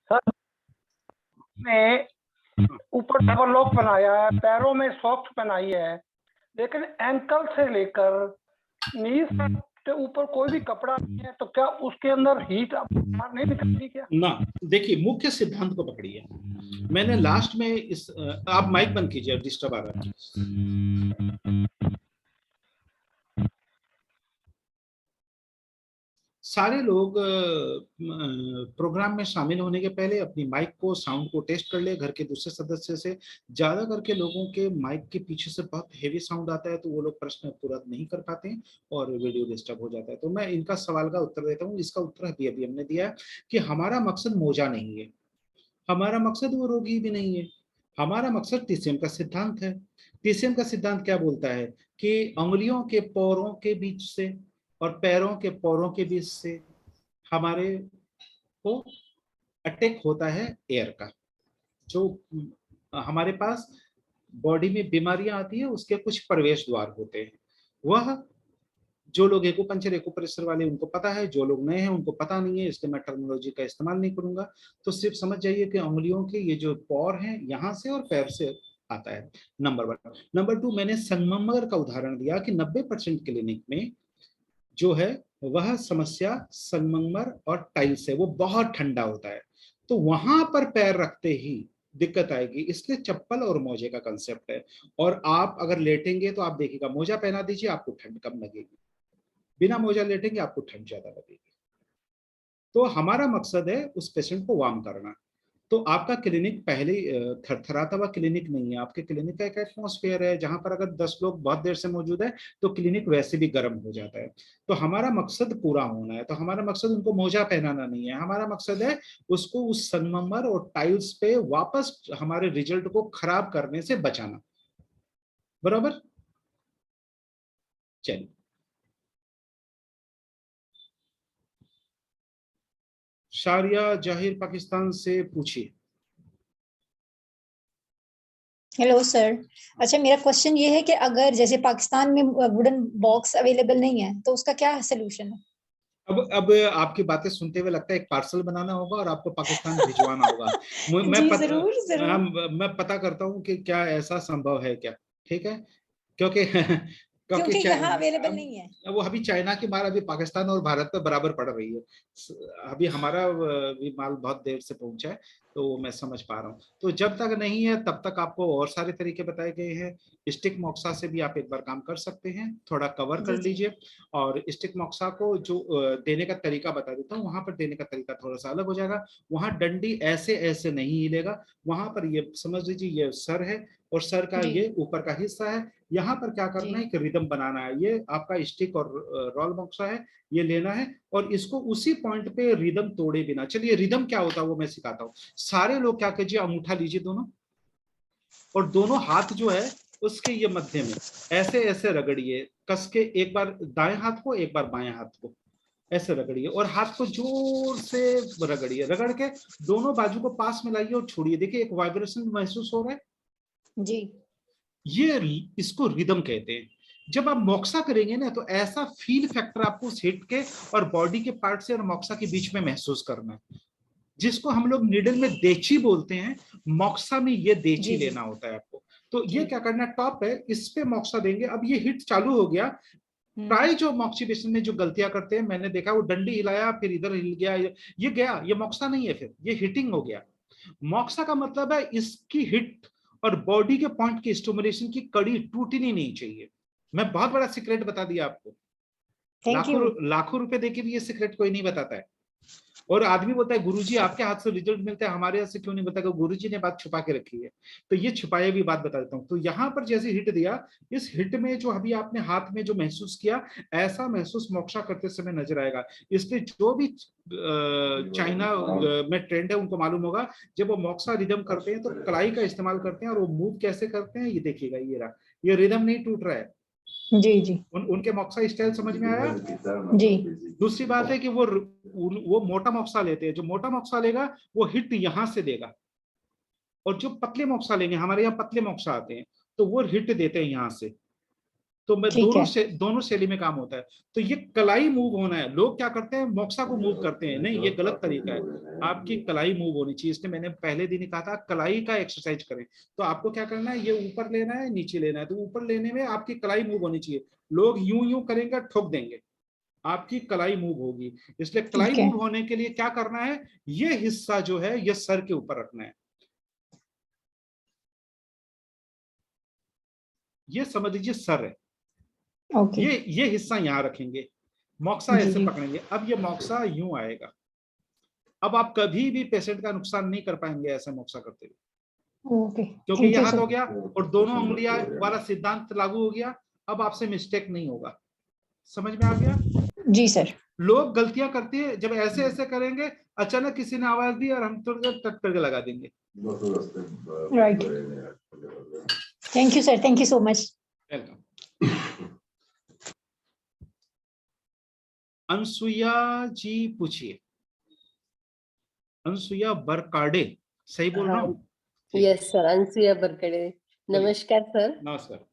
Sir ने ऊपर double lock बनाया है, पैरों में सॉक्स पहनाई है, लेकिन एंकल से लेकर नी के ऊपर कोई भी कपड़ा नहीं है, तो क्या उसके अंदर हीट बाहर नहीं निकलती क्या? ना, देखिए मुख्य सिद्धांत को पकड़िए। मैंने लास्ट में इस आप माइक बंद कीजिए, डिस्टर्ब आ रहा है। सारे लोग प्रोग्राम में शामिल होने के पहले अपनी माइक को, साउंड को टेस्ट कर ले। घर के दूसरे सदस्य से ज्यादा करके लोगों के माइक के पीछे से बहुत हेवी साउंड आता है, तो वो लोग प्रश्न पूरा नहीं कर पाते हैं और वीडियो डिस्टर्ब हो जाता है। तो मैं इनका सवाल का उत्तर देता हूँ। इसका उत्तर अभी हमने दिया है कि हमारा मकसद मोजा नहीं है, हमारा मकसद वो रोगी भी नहीं है, हमारा मकसद टीसीएम का सिद्धांत है। टीसीएम का सिद्धांत क्या बोलता है कि अंगुलियों के पोरों के बीच से और पैरों के पोरों के बीच से हमारे को अटैक होता है एयर का। जो हमारे पास बॉडी में बीमारियां आती है उसके कुछ प्रवेश द्वार होते हैं। वह जो लोग एक्यूपंक्चर एक्यूप्रेशर वाले उनको पता है, जो लोग नए हैं उनको पता नहीं है, इसलिए मैं टर्मिनोलॉजी का इस्तेमाल नहीं करूंगा। तो सिर्फ समझ जाइए कि उंगलियों के ये जो पॉर हैं यहाँ से और पैर से आता है, नंबर 1। नंबर 2, मैंने संगमरमर का उदाहरण दिया कि 90% क्लिनिक में जो है वह समस्या संगमरमर और टाइल्स है, वो बहुत ठंडा होता है, तो वहां पर पैर रखते ही दिक्कत आएगी। इसलिए चप्पल और मोजे का कंसेप्ट है। और आप अगर लेटेंगे तो आप देखिएगा, मोजा पहना दीजिए आपको ठंड कम लगेगी, बिना मोजा लेटेंगे आपको ठंड ज्यादा लगेगी। तो हमारा मकसद है उस पेशेंट को वार्म करना। तो आपका क्लिनिक पहले थरथराता हुआ क्लिनिक नहीं है, आपके क्लिनिक का एक एटमॉस्फेयर है जहां पर अगर 10 लोग बहुत देर से मौजूद है तो क्लिनिक वैसे भी गर्म हो जाता है। तो हमारा मकसद पूरा होना है। तो हमारा मकसद उनको मोजा पहनाना नहीं है, हमारा मकसद है उसको उस संगमरमर और टाइल्स पे वापस हमारे रिजल्ट को खराब करने से बचाना। बराबर? चलिए, शारिया जाहिर पाकिस्तान से पूछिए। Hello sir. अच्छा, मेरा क्वेश्चन ये है कि अगर जैसे पाकिस्तान में वुडन बॉक्स अवेलेबल नहीं है तो उसका क्या सोल्यूशन है? अब आपकी बातें सुनते हुए लगता है एक पार्सल बनाना होगा और आपको पाकिस्तान भिजवाना होगा। जी जरूर जरूर। मैं पता करता हूँ कि क्या ऐसा संभव है क्या। ठीक है, क्योंकि क्योंकि क्योंकि यहाँ अवेलेबल नहीं है। वो अभी चाइना की मार अभी पाकिस्तान और भारत पे बराबर पड़ रही है। अभी हमारा भी माल बहुत देर से पहुंचा है, तो मैं समझ पा रहा हूँ। तो जब तक नहीं है तब तक आपको और सारे तरीके बताए गए हैं। स्टिक मोक्सा से भी आप एक बार काम कर सकते हैं, थोड़ा कवर कर लीजिए। और स्टिक मोक्सा को जो देने का तरीका बता देता हूँ, वहां पर देने का तरीका थोड़ा सा अलग हो जाएगा। वहां डंडी ऐसे ऐसे नहीं हिलेगा, वहां पर ये समझ लीजिए ये सर है और सर का ये ऊपर का हिस्सा है। यहाँ पर क्या करना है, एक रिदम बनाना है। ये आपका स्टिक और रोल मोक्सा है, ये लेना है और इसको उसी पॉइंट पे रिदम तोड़े बिना। चलिए, रिदम क्या होता है वो मैं सिखाता हूँ। सारे लोग क्या कीजिए, अंगूठा लीजिए दोनों, और दोनों हाथ जो है उसके ये मध्य में ऐसे ऐसे रगड़िए कस के, एक बार दाएं हाथ को एक बार बाएं हाथ को ऐसे रगड़िए, और हाथ को जोर से रगड़िए। रगड़ के दोनों बाजू को पास में लाइए और छोड़िए। देखिए एक वाइब्रेशन महसूस हो रहा है जी। ये इसको रिदम कहते हैं। जब आप मोक्सा करेंगे ना तो ऐसा फील फैक्टर आपको उस हिट के और बॉडी के पार्ट से और मोक्सा के बीच में महसूस करना है, जिसको हम लोग निडल में देची बोलते हैं। मोक्सा में ये देची लेना होता है आपको। तो ये क्या करना है, टॉप है इस पे मोक्सा देंगे। अब ये हिट चालू हो गया। प्राय जो मॉक्सिबेशन में जो गलतियां करते हैं मैंने देखा, वो डंडी हिलाया फिर इधर हिल गया, ये गया, ये मोक्सा नहीं है, फिर ये हिटिंग हो गया। मोक्सा का मतलब है इसकी हिट और बॉडी के पॉइंट की स्टिमुलेशन की कड़ी टूटनी नहीं चाहिए। मैं बहुत बड़ा सीक्रेट बता दिया आपको। लाखों लाखों रुपए देके भी ये सीक्रेट कोई नहीं बताता है। और आदमी बोलता है गुरुजी आपके हाथ से रिजल्ट मिलता है, हमारे हाथ से क्यों नहीं मिलता? गुरुजी ने बात छुपा के रखी है। तो ये छुपाई हुई बात बता देता हूँ। तो यहाँ पर जैसे हिट दिया, इस हिट में जो अभी आपने हाथ में जो महसूस किया, ऐसा महसूस मोक्षा करते समय नजर आएगा। इसलिए जो भी चाइना में ट्रेंड है उनको मालूम होगा, जब वो मोक्षा रिदम करते हैं तो कलाई का इस्तेमाल करते हैं। और वो मूव कैसे करते हैं ये देखिएगा, ये रहा, ये रिदम नहीं टूट रहा है। जी जी। उनके मोक्सा स्टाइल समझ में आया? जी। दूसरी बात है कि वो मोटा मोक्सा लेते हैं। जो मोटा मोक्सा लेगा वो हिट यहां से देगा, और जो पतले मोक्सा लेंगे, हमारे यहाँ पतले मोक्सा आते हैं, तो वो हिट देते हैं यहां से। तो मैं ठीक है। दोनों शैली में काम होता है। तो ये कलाई मूव होना है। लोग क्या करते हैं, मोक्सा को मूव करते हैं, नहीं, ये गलत तरीका है। आपकी कलाई मूव होनी चाहिए, इसलिए मैंने पहले दिन ही कहा था कलाई का एक्सरसाइज करें। तो आपको क्या करना है, ये ऊपर लेना है, नीचे लेना है। तो ऊपर लेने में आपकी कलाई मूव होनी चाहिए। लोग यूं यूं करेंगे, ठोक देंगे, आपकी कलाई मूव होगी। इसलिए कलाई ठीक है। मूव होने के लिए क्या करना है, ये हिस्सा जो है ये सर के ऊपर रखना है। ये समझ लीजिए सर है, ओके। ये हिस्सा यहां रखेंगे, मोक्सा जी ऐसे जी। पकड़ेंगे। अब ये मोक्सा यूं आएगा। अब आप कभी भी पेशेंट का नुकसान नहीं कर पाएंगे ऐसे मोक्सा करते हुए, ओके, क्योंकि थैंक ये यू हाथ सर। हो गया और दोनों उंगलियां वाला सिद्धांत लागू हो गया। अब आपसे मिस्टेक नहीं होगा। समझ में आ गया? जी सर। लोग गलतियां करते हैं जब ऐसे ऐसे करेंगे, अचानक किसी ने आवाज दी और हम थोड़ी देर टक करके लगा देंगे। Right. Thank you sir, thank you so much. Welcome. Anusuya ji पूछिए। अनसुईया बरकाडे, सही बोल रहा हाँ, हूँ? ठीक। Yes sir, Anusuya Barkade. बोलिए। नमस्कार सर। नमस्कार।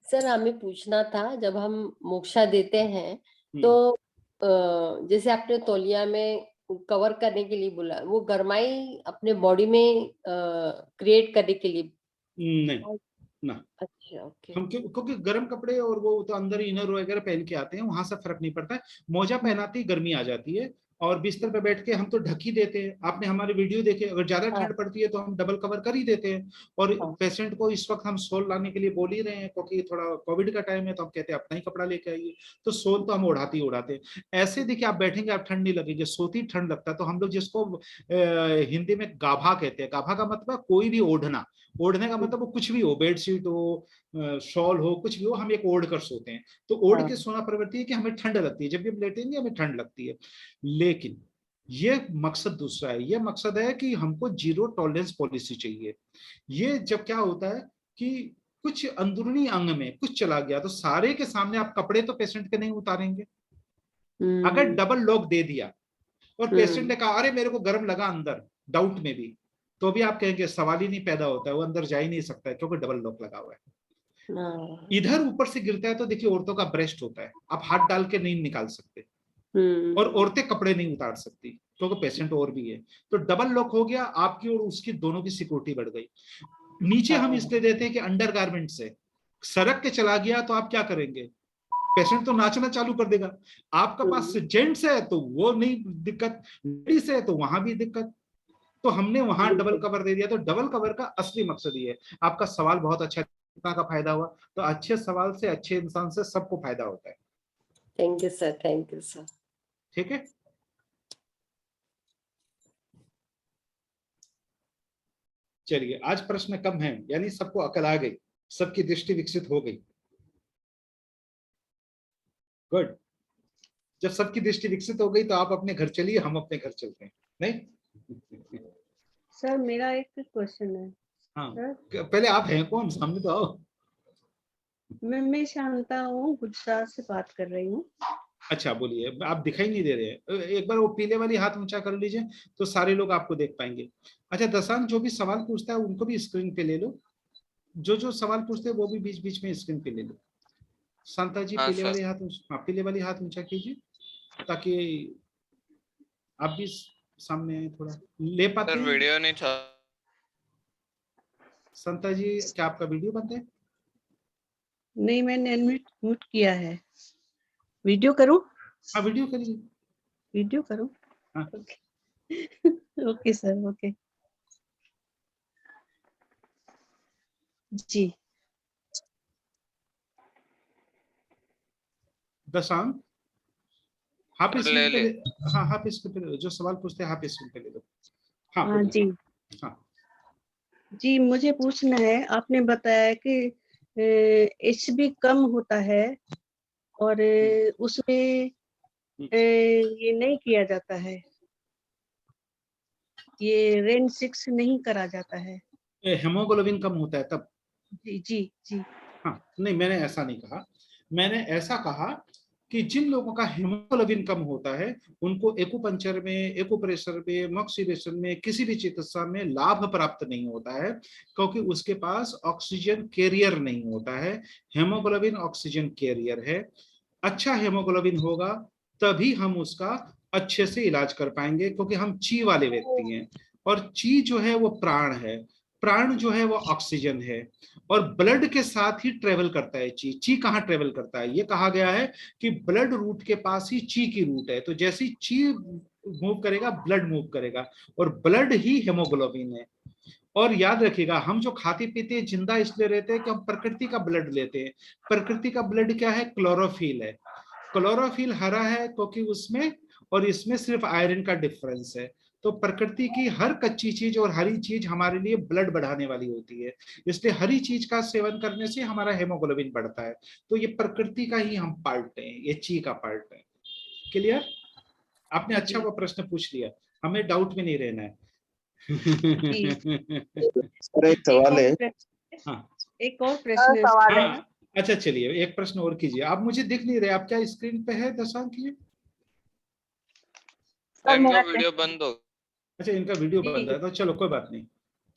सर हमें पूछना था, जब हम मोक्षा देते हैं तो जैसे आपने तौलिया में कवर करने के लिए बोला, वो गरमाई अपने बॉडी में क्रिएट करने के लिए? नहीं ना, अच्छा, ओके। हम क्योंकि गर्म कपड़े और वो तो अंदर इनर वगैरह पहन के आते हैं, वहां से फर्क नहीं पड़ता है। मोजा पहनाते ही गर्मी आ जाती है, और बिस्तर पे बैठ के हम तो ढक ही देते हैं। आपने हमारे वीडियो देखे, अगर ज्यादा हाँ, ठंड पड़ती है तो हम डबल कवर कर ही देते हैं। और हाँ, पेशेंट को इस वक्त हम सोल लाने के लिए बोल ही रहे हैं, क्योंकि थोड़ा कोविड का टाइम है, तो हम कहते हैं अपना ही कपड़ा लेके आइए। तो सोल तो हम उड़ाते ही उड़ाते हैं। ऐसे देखिए, आप बैठेंगे, आप ठंड नहीं लगेगी, सोती ठंड लगता है। तो हम लोग जिसको हिंदी में गाभा कहते हैं, गाभा का मतलब कोई भी ओढ़ना, ओढ़ने का मतलब वो कुछ भी हो, बेडशीट हो, शॉल हो, कुछ भी हो, हम एक ओढ़ कर सोते हैं। तो ओढ़ हाँ, के सोना प्रवृत्ति है कि हमें ठंड लगती है, जब भी हम लेटेंगे हमें ठंड लगती है। लेकिन ये मकसद दूसरा है। ये मकसद है कि हमको जीरो टॉलरेंस पॉलिसी चाहिए। ये जब क्या होता है कि कुछ अंदरूनी अंग में कुछ चला गया, तो सारे के सामने आप कपड़े तो पेशेंट के नहीं उतारेंगे। अगर डबल लॉक दे दिया और पेशेंट ने कहा अरे मेरे को गर्म लगा अंदर, डाउट में भी, तो भी आप कहेंगे सवाल ही नहीं पैदा होता है, वो अंदर जा ही नहीं सकता है, क्योंकि डबल लॉक लगा हुआ है। हाँ, इधर ऊपर से गिरता है तो देखिए, औरतों का ब्रेस्ट होता है, आप हाथ डाल के नहीं निकाल सकते, और औरतें कपड़े नहीं उतार सकती, क्योंकि पेशेंट और भी है। तो डबल लॉक हो गया, आपकी और उसकी दोनों की सिक्योरिटी बढ़ गई। नीचे हम इसलिए देते हैं कि अंडर गारमेंट से सरक के चला गया तो आप क्या करेंगे, पेशेंट तो नाचना चालू कर देगा। आपका पास जेंट्स है तो वो नहीं दिक्कत, लेडीज है तो वहां भी दिक्कत। तो हमने वहां डबल कवर दे दिया। तो डबल कवर का असली मकसद ये है। आपका सवाल बहुत अच्छा, कितना का फायदा हुआ? तो अच्छे सवाल से, अच्छे इंसान से सबको फायदा होता है। Thank you sir, thank you sir. ठीक है, चलिए, आज प्रश्न कम है, यानी सबको अकल आ गई, सबकी दृष्टि विकसित हो गई। गुड। जब सबकी दृष्टि विकसित हो गई तो आप अपने घर चलिए, हम अपने घर चलते हैं, नहीं? सर मेरा एक क्वेश्चन है। हाँ, सर पहले आप हैं कौन, सामने तो आओ। मैं शांता हूँ, गुजरात से बात कर रही हूँ। अच्छा, बोलिए, आप दिखाई नहीं दे रहे हैं। एक बार वो पीले वाली हाथ ऊंचा कर लीजिए, तो सारे लोग आपको देख पाएंगे। अच्छा दसांग, जो भी सवाल पूछता है उनको भी स्क्रीन पे ले लो। जो जो सवाल पूछते हैं वो भी बीच बीच में स्क्रीन पे ले लो। शांता जी, हाँ पीले सर। वाली हाथ, हाँ, पीले वाली हाथ ऊंचा कीजिए, ताकि आप भी सामने आए थोड़ा। ले पाते सर हैं? वीडियो नहीं था। शांता जी, क्या आपका वीडियो बंद है? नहीं, मैंने म्यूट किया है। वीडियो करूँ? हाँ, वीडियो करिए। वीडियो करूँ? हाँ। ओके सर, ओके जी। दशांग, हाँ पे सर स्क्रीन पे ले। हाँ, हाँ पे स्क्रीन पे ले लो। जो सवाल पूछते हैं हाँ पे स्क्रीन पे ले लो। हाँ, हाँ बोलिए। जी। हाँ जी, मुझे पूछना है, आपने बताया कि HB कम होता है और उसमें ये नहीं किया जाता है, ये रेन 6 नहीं करा जाता है। हेमोग्लोबिन कम होता है तब। जी जी जी। हाँ, नहीं, मैंने ऐसा नहीं कहा। मैंने ऐसा कहा कि जिन लोगों का हेमोग्लोबिन कम होता है उनको एक्यूपंक्चर में, एक्यूप्रेशर में, मॉक्सिलेशन में, किसी भी चिकित्सा में लाभ प्राप्त नहीं होता है, क्योंकि उसके पास ऑक्सीजन कैरियर नहीं होता है। हेमोग्लोबिन ऑक्सीजन कैरियर है। अच्छा हेमोग्लोबिन होगा तभी हम उसका अच्छे से इलाज कर पाएंगे, क्योंकि हम ची वाले व्यक्ति हैं, और ची जो है वो प्राण है, प्राण जो है वो ऑक्सीजन है, और ब्लड के साथ ही ट्रेवल करता है ची। ची कहाँ ट्रेवल करता है? ये कहा गया है कि ब्लड रूट के पास ही ची की रूट है। तो जैसी ची मूव करेगा ब्लड मूव करेगा, और ब्लड ही हेमोग्लोबिन है। और याद रखिएगा, हम जो खाते पीते जिंदा इसलिए रहते हैं कि हम प्रकृति का ब्लड लेते हैं। प्रकृति का ब्लड क्या है? क्लोरोफिल है। क्लोरोफिल हरा है क्योंकि उसमें और इसमें सिर्फ आयरन का डिफरेंस है। तो प्रकृति की हर कच्ची चीज और हरी चीज हमारे लिए ब्लड बढ़ाने वाली होती है, इसलिए हरी चीज का सेवन करने से हमारा हेमोग्लोबिन बढ़ता है। तो ये प्रकृति का ही हम पार्ट हैं, ये ची का पार्ट है। क्लियर? आपने अच्छा वो प्रश्न पूछ लिया, हमें डाउट में नहीं रहना है। सर एक सवाल है। हाँ एक और प्रश्न है। हाँ, अच्छा चलिए एक प्रश्न और कीजिए। आप मुझे दिख नहीं रहे, आप क्या स्क्रीन पे है? दशा कीजिए। इनका वीडियो बंद हो। अच्छा, इनका वीडियो बंद है, तो चलो कोई बात नहीं,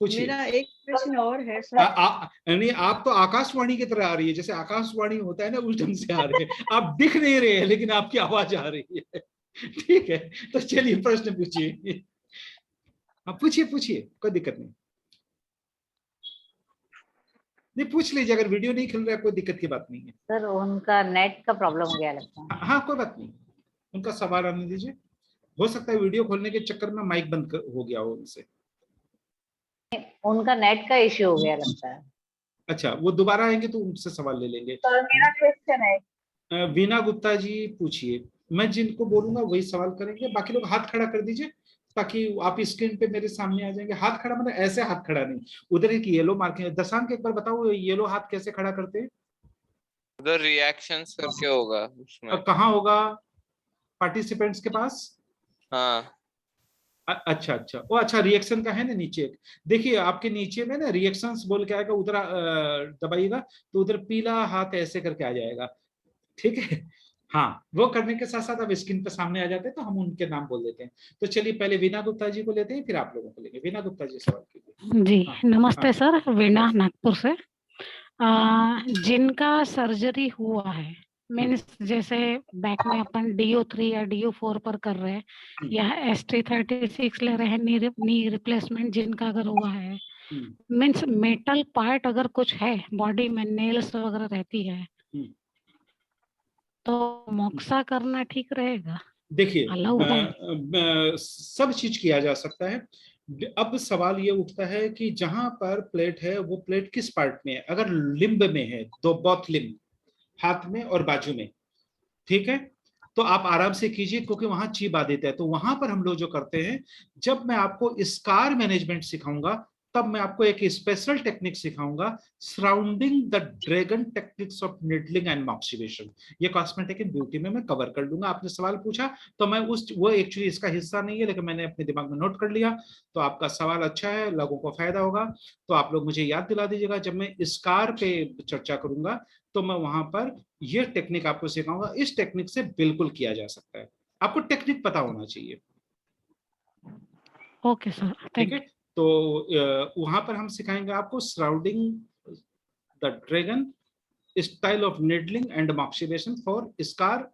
पूछिए। मेरा एक प्रश्न और है सर। नहीं, आप तो आकाशवाणी की तरह आ रही है, जैसे आकाशवाणी होता है ना, उस ढंग से आ रहे हैं। आप दिख नहीं रहे हैं लेकिन आपकी आवाज आ रही है। ठीक है, तो चलिए प्रश्न पूछिए। आप पूछिए पूछिए, कोई दिक्कत नहीं। नहीं, पूछ लीजिए, अगर वीडियो नहीं खुल रहा है कोई दिक्कत की बात नहीं है। सर उनका नेट का प्रॉब्लम हो गया लगता है। हाँ कोई बात नहीं, उनका सवाल आने दीजिए। हो सकता है वीडियो खोलने के चक्कर में माइक बंद हो गया हो उनसे। उनका नेट का इश्यू हो गया लगता है। अच्छा, वो दोबारा आएंगे तो उनसे सवाल ले लेंगे। सर मेरा क्वेश्चन है। वीना गुप्ता जी पूछिए, मैं जिनको बोलूंगा वही सवाल करेंगे। बाकी लोग हाथ खड़ा कर दीजिए ताकि आप स्क्रीन पे मेरे सामने आ जाएंगे। हाथ खड़ा मतलब ऐसे हाथ खड़ा नहीं, उधर एक येलो मार्क है। दशांक एक बार बताओ, येलो हाथ कैसे खड़ा करते हैं? उधर रिएक्शंस करके होगा उसमें। कहाँ होगा? पार्टिसिपेंट्स के पास? हाँ अच्छा अच्छा, वो अच्छा रिएक्शन का है ना नीचे एक, देखिए आपके नीचे में ना रिएक्शंस बोल के आएगा, उधर दबाइएगा तो उधर पीला हाथ ऐसे करके आ जाएगा। ठीक है, हाँ, वो करने के साथ साथ अब स्क्रीन पे सामने आ जाते हैं तो हम उनके नाम बोल देते हैं। तो चलिए पहले वीना गुप्ता जी को लेते हैं, फिर आप लोगों को लेंगे। वीना गुप्ता जी सवाल कीजिए। जी हाँ, नमस्ते हाँ, सर, वीणा नागपुर से। जिनका सर्जरी हुआ है, मीन्स जैसे बैक में अपन DO3 या DO4 पर कर रहे हैं, या ST36 ले रहे हैं, नी रिप्लेसमेंट जिनका अगर हुआ है, मीन्स मेटल पार्ट अगर कुछ है बॉडी में, नेल्स वगैरह रहती है, तो मोक्सा करना ठीक रहेगा? देखिए अलाउ है? सब चीज किया जा सकता है। अब सवाल ये उठता है कि जहां पर प्लेट है वो प्लेट किस पार्ट में है। अगर लिम्ब में है, दो बोथ लिम्ब, हाथ में और बाजू में, ठीक है, तो आप आराम से कीजिए क्योंकि वहां ची बाधित है। तो वहां पर हम लोग जो करते हैं, जब मैं आपको स्कार मैनेजमेंट सिखाऊंगा तब मैं आपको एक स्पेशल टेक्निक सिखाऊंगा, surrounding the dragon techniques of needling and moxibustion. ये कॉस्मेटिक एंड ब्यूटी में मैं कवर कर लूंगा। आपने सवाल पूछा तो मैं वो एक्चुअली इसका हिस्सा नहीं है लेकिन मैंने अपने दिमाग में नोट कर लिया। तो आपका सवाल अच्छा है, लोगों को फायदा होगा। तो आप लोग मुझे याद दिला दीजिएगा, जब मैं स्कार पे चर्चा करूंगा तो मैं वहां पर ये टेक्निक आपको सिखाऊंगा। इस टेक्निक से बिल्कुल किया जा सकता है, आपको टेक्निक पता होना चाहिए। ओके सर, ठीक थैंक है, यू। तो वहां पर हम सिखाएंगे आपको surrounding the dragon, style of needling and moxibustion for scar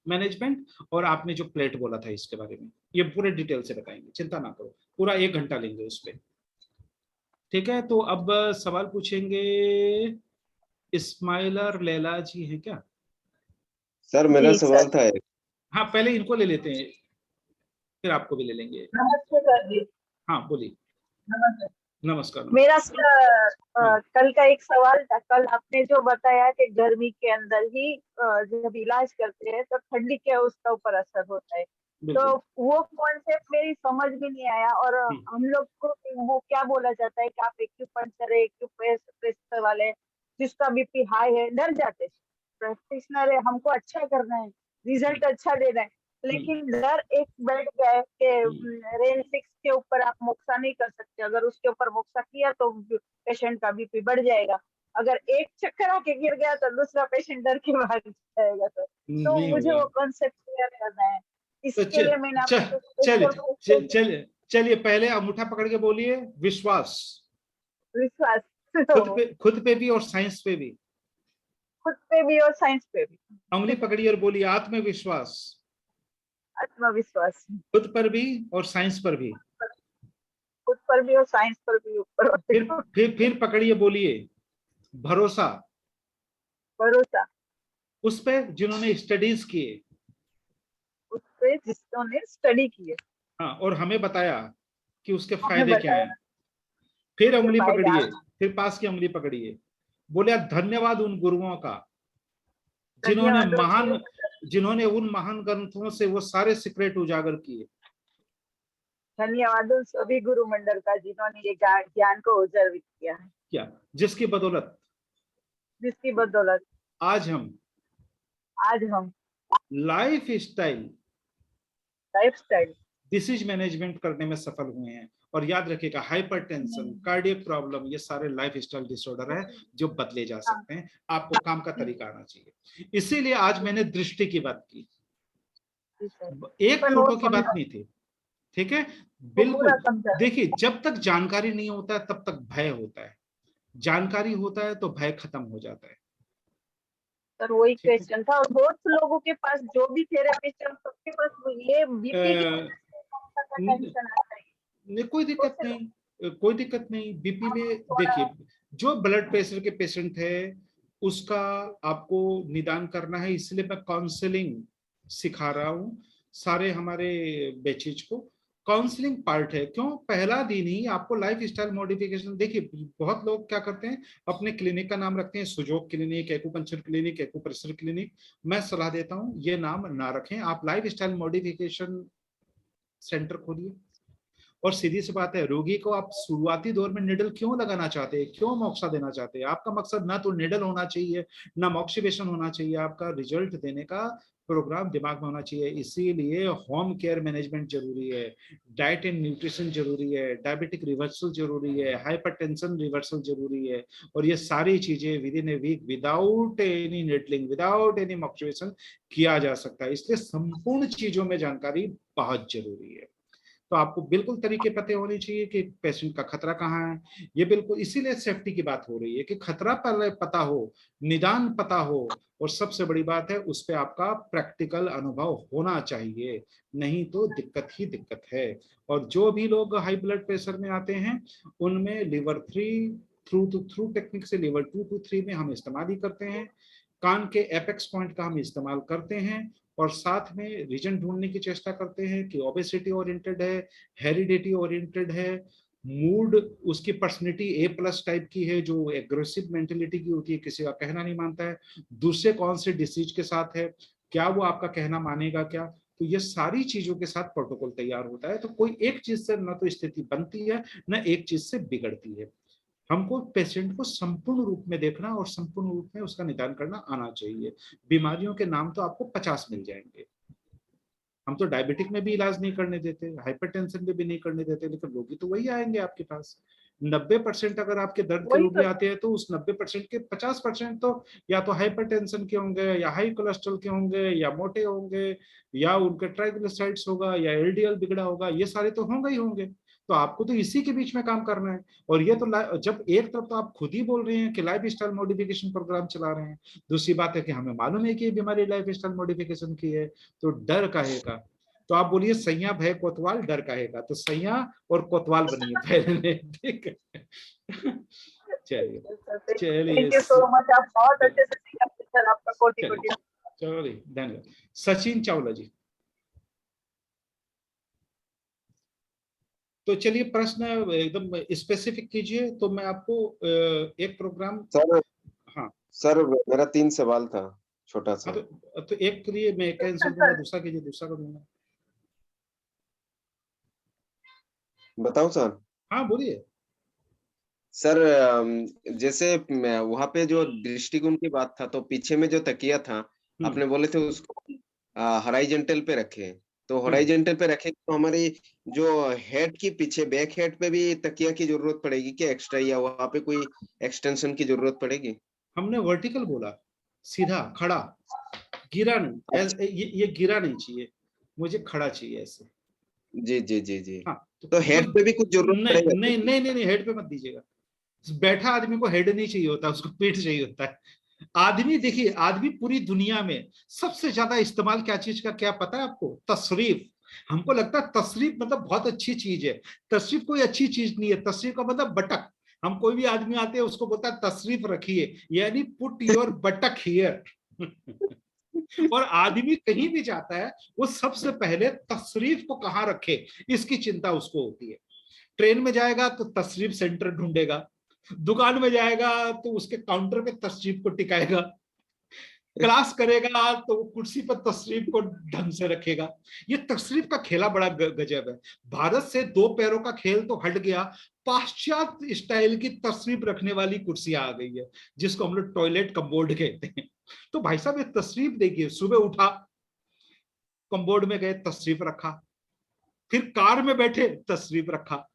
management. और आपने जो प्लेट बोला था इसके बारे में, ये पूरे डिटेल से बताएंगे, चिंता ना करो, पूरा 1 घंटा लेंगे उस पर। ठीक है, तो अब सवाल पूछेंगे इस्माइलर लैला जी है क्या? सर मेरा सवाल था एक। हाँ, पहले इनको ले लेते हैं फिर आपको भी ले लेंगे। नमस्ते सर जी। हाँ बोलिए। नमस्ते। नमस्कार। मेरा कल का एक सवाल था। कल आपने जो बताया कि गर्मी के अंदर ही जब इलाज करते हैं तो ठंडी क्या उसका ऊपर असर होता है, तो वो कॉन्सेप्ट मेरी समझ में नहीं आया। और हम लोग को वो क्या बोला जाता है कि आप एक्यूपंक्चर है, एक्यूप्रेशर वाले जिसका BP हाई है डर जाते हैं। प्रैक्टिशनर है, हमको अच्छा करना है, रिजल्ट अच्छा देना है, लेकिन डर एक बैठ गया है कि रेन 6 के ऊपर आप मोक्सा नहीं कर सकते। अगर उसके ऊपर मोक्सा किया तो पेशेंट का BP बढ़ जाएगा। अगर एक चक्कर आके गिर गया तो दूसरा पेशेंट डर के भाग जाएगा सर। तो नहीं मुझे होगा। वो कॉन्सेप्ट क्लियर करना है, तो इसके लिए मैंने आपको चलिए पहले अंगूठा पकड़ के बोलिए विश्वास। विश्वास। खुद पे भी और साइंस पे भी। खुद पे भी और साइंस पे भी। उंगली पकड़िए और बोलिए आत्मविश्वास। आत्मविश्वास। खुद पर भी और साइंस पर भी। खुद पर भी और साइंस पर भी। ऊपर फिर पकड़िए बोलिए भरोसा। भरोसा। उस पे जिन्होंने स्टडीज किए। उस पे जिन्होंने स्टडी किए। हाँ, और हमें बताया कि उसके हमें फायदे क्या हैं। फिर उसके उंगली फायदे पकड़िए, फिर पास की उंगली पकड़िए, बोले धन्यवाद उन गुरुओं का जिन्होंने उन महान ग्रंथों से वो सारे सीक्रेट उजागर किए। धन्यवाद उन सभी गुरु मंडल का जिन्होंने ये ज्ञान को उजागर किया है। क्या, जिसकी बदौलत आज हम लाइफ स्टाइल डिसीज मैनेजमेंट करने में सफल हुए हैं। और याद रखिएगा हाइपरटेंशन, कार्डियक प्रॉब्लम, ये सारे लाइफ स्टाइल डिसऑर्डर है जो बदले जा सकते हैं। आपको काम का तरीका आना चाहिए। इसीलिए आज मैंने दृष्टि की बात की, एक फोटो की बात नहीं थी। ठीक है, बिल्कुल। देखिए, जब तक जानकारी नहीं होता है तब तक भय होता है, जानकारी होता है तो भय खत्म हो जाता है। सर वही क्वेश्चन था, और बहुत लोगों के पास जो भी थेरेपिस्ट है सबके पास ये बीपी की टेंशन आता है। कोई दिक्कत नहीं। बीपी में देखिए, जो ब्लड प्रेशर के पेशेंट है उसका आपको निदान करना है। इसलिए मैं काउंसलिंग सिखा रहा हूँ सारे हमारे बैचेज को। काउंसलिंग पार्ट है। क्यों? पहला दिन ही आपको लाइफ स्टाइल मॉडिफिकेशन। देखिए, बहुत लोग क्या करते हैं, अपने क्लिनिक का नाम रखते हैं Sujog clinic, acupuncture clinic, acupressure clinic. मैं सलाह देता हूं ये नाम ना रखें, आप लाइफ स्टाइल मॉडिफिकेशन सेंटर खोलिए। और सीधी सी बात है, रोगी को आप शुरुआती दौर में निडल क्यों लगाना चाहते हैं, क्यों मोक्सा देना चाहते हैं? आपका मकसद ना तो निडल होना चाहिए ना मोक्सिवेशन होना चाहिए, आपका रिजल्ट देने का प्रोग्राम दिमाग में होना चाहिए। इसीलिए होम केयर मैनेजमेंट जरूरी है, डाइट एंड न्यूट्रिशन जरूरी है, डायबिटिक रिवर्सल जरूरी है, हाइपरटेंशन रिवर्सल जरूरी है। और ये सारी चीजें within a week without any needling, without any moxibustion किया जा सकता है। इसलिए संपूर्ण चीजों में जानकारी बहुत जरूरी है। तो आपको बिल्कुल तरीके पते होने चाहिए कि पेशेंट का खतरा कहाँ है। ये बिल्कुल इसीलिए सेफ्टी की बात हो रही है कि खतरा पहले पता हो, निदान पता हो, और सबसे बड़ी बात है उस पे आपका प्रैक्टिकल अनुभव होना चाहिए, नहीं तो दिक्कत ही दिक्कत है। और जो भी लोग हाई ब्लड प्रेशर में आते हैं उनमें लीवर 3 थ्रू टेक्निक से लीवर 2 to 3 में हम इस्तेमाल ही करते हैं। कान के एपेक्स पॉइंट का हम इस्तेमाल करते हैं, और साथ में रीजन ढूंढने की चेष्टा करते हैं कि ओबेसिटी ओरिएंटेड है, हेरिडिटी ओरिएंटेड है, मूड उसकी पर्सनैलिटी A+ टाइप की है जो एग्रेसिव मेंटेलिटी की होती है, किसी का कहना नहीं मानता है, दूसरे कौन से डिसीज के साथ है, क्या वो आपका कहना मानेगा क्या। तो ये सारी चीजों के साथ प्रोटोकॉल तैयार होता है। तो कोई एक चीज से न तो स्थिति बनती है न एक चीज से बिगड़ती है। हमको पेशेंट को संपूर्ण रूप में देखना और संपूर्ण रूप में उसका निदान करना आना चाहिए। बीमारियों के नाम तो आपको 50 मिल जाएंगे। हम तो डायबिटिक में भी इलाज नहीं करने देते, हाइपरटेंशन में भी नहीं करने देते, लेकिन रोगी तो वही आएंगे आपके पास। 90% अगर आपके दर्द के रोगी आते हैं तो उस 90% के 50% तो या तो हाइपरटेंशन के होंगे, या हाई कोलेस्ट्रॉल के होंगे, या मोटे होंगे, या उनके ट्राइग्लिसराइड्स होगा, या LDL बिगड़ा होगा। ये सारे तो होंगे ही होंगे। तो आपको तो इसी के बीच में काम करना है। और ये तो जब एक तरफ तो आप खुद ही बोल रहे हैं कि लाइफ स्टाइल मॉडिफिकेशन प्रोग्राम चला रहे हैं, दूसरी बात है कि हमें मालूम है कि ये बीमारी लाइफ स्टाइल मॉडिफिकेशन की है, तो डर काहे का। तो आप बोलिए सैया भय कोतवाल डर काहे का, तो सैया और कोतवाल बनिए पहले। ठीक है, चलिए थैंक यू सो मच, आप बहुत अच्छे से सिखाते हैं सर, आपका कोटि कोटि। चलिए धन्यवाद। सचिन चावला जी, तो चलिए प्रश्न एकदम स्पेसिफिक कीजिए तो मैं आपको एक प्रोग्राम। सर, हाँ सर मेरा 3 सवाल था छोटा सा। तो एक के लिए मैं एक आंसर दूंगा, दूसरा कीजिए, दूसरा का दूंगा। बताऊं सर? हाँ बोलिए सर। जैसे वहां पे जो दृष्टिकोण की बात था, तो पीछे में जो तकिया था आपने बोले थे उसको हॉरिजॉन्टल पे रखे, तो हॉराइजेंटल पे रखेंगे तो हमारी जो हेड की पीछे बैक हेड पे भी तकिया की जरूरत पड़ेगी क्या एक्स्ट्रा, या वहां पे कोई एक्सटेंशन की जरूरत पड़ेगी? हमने वर्टिकल बोला, सीधा खड़ा, गिरा नहीं। ये गिरा नहीं चाहिए, मुझे खड़ा चाहिए ऐसे। जी जी जी जी। हाँ, तो हेड पे भी कुछ जरूरत नहीं पड़ेगा? नहीं नहीं नहीं, हेड पे मत दीजिएगा। बैठा आदमी को हेड नहीं चाहिए होता, उसको पीठ चाहिए होता है। आदमी देखिए, आदमी पूरी दुनिया में सबसे ज्यादा इस्तेमाल क्या चीज का, क्या पता है आपको? तशरीफ। हमको लगता है तशरीफ मतलब बहुत अच्छी चीज है, तशरीफ कोई अच्छी चीज नहीं है। तशरीफ का मतलब बटक। हम कोई भी आदमी आते हैं उसको बोलता है तशरीफ रखिए, यानी पुट योर बटक हियर। और आदमी कहीं भी जाता है वो सबसे पहले तशरीफ को कहाँ रखे इसकी चिंता उसको होती है। ट्रेन में जाएगा तो तशरीफ सेंटर ढूंढेगा, दुकान में जाएगा तो उसके काउंटर पे तशरीफ को टिकाएगा, क्लास करेगा तो वो कुर्सी पर तशरीफ को ढंग से रखेगा। ये तशरीफ का खेला बड़ा गजब है। भारत से 2 पैरों का खेल तो हट गया, पाश्चात्य स्टाइल की तशरीफ रखने वाली कुर्सियां आ गई है, जिसको हम लोग टॉयलेट कम्बोर्ड कहते हैं। तो भाई साहब ये तशरीफ देखिए, सुबह उठा कम्बोर्ड में गए तशरीफ रखा, फिर कार में बैठे तशरीफ रखा,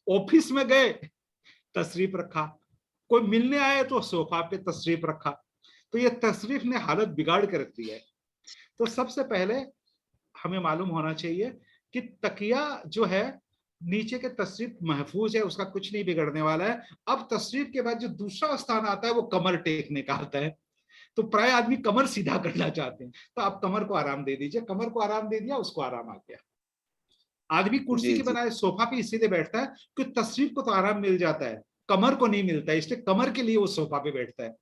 ऑफिस में गए तशरीफ रखा, कोई मिलने आए तो सोफा पे तशरीफ रखा। तो ये तशरीफ ने हालत बिगाड़ कर रख दी है। तो सबसे पहले हमें मालूम होना चाहिए कि तकिया जो है नीचे के तशरीफ महफूज है, उसका कुछ नहीं बिगड़ने वाला है। अब तशरीफ के बाद जो दूसरा स्थान आता है वो कमर टेकने का आता है। तो प्राय आदमी कमर सीधा करना चाहते हैं, तो आप कमर को आराम दे दीजिए। कमर को आराम दे दिया, उसको आराम आ गया। आदमी कुर्सी के बनाए सोफा पे इसीलिए बैठता है कि तशरीफ को तो आराम मिल जाता है, कमर को नहीं मिलता है, इसलिए कमर के लिए वो सोफा पे बैठता है।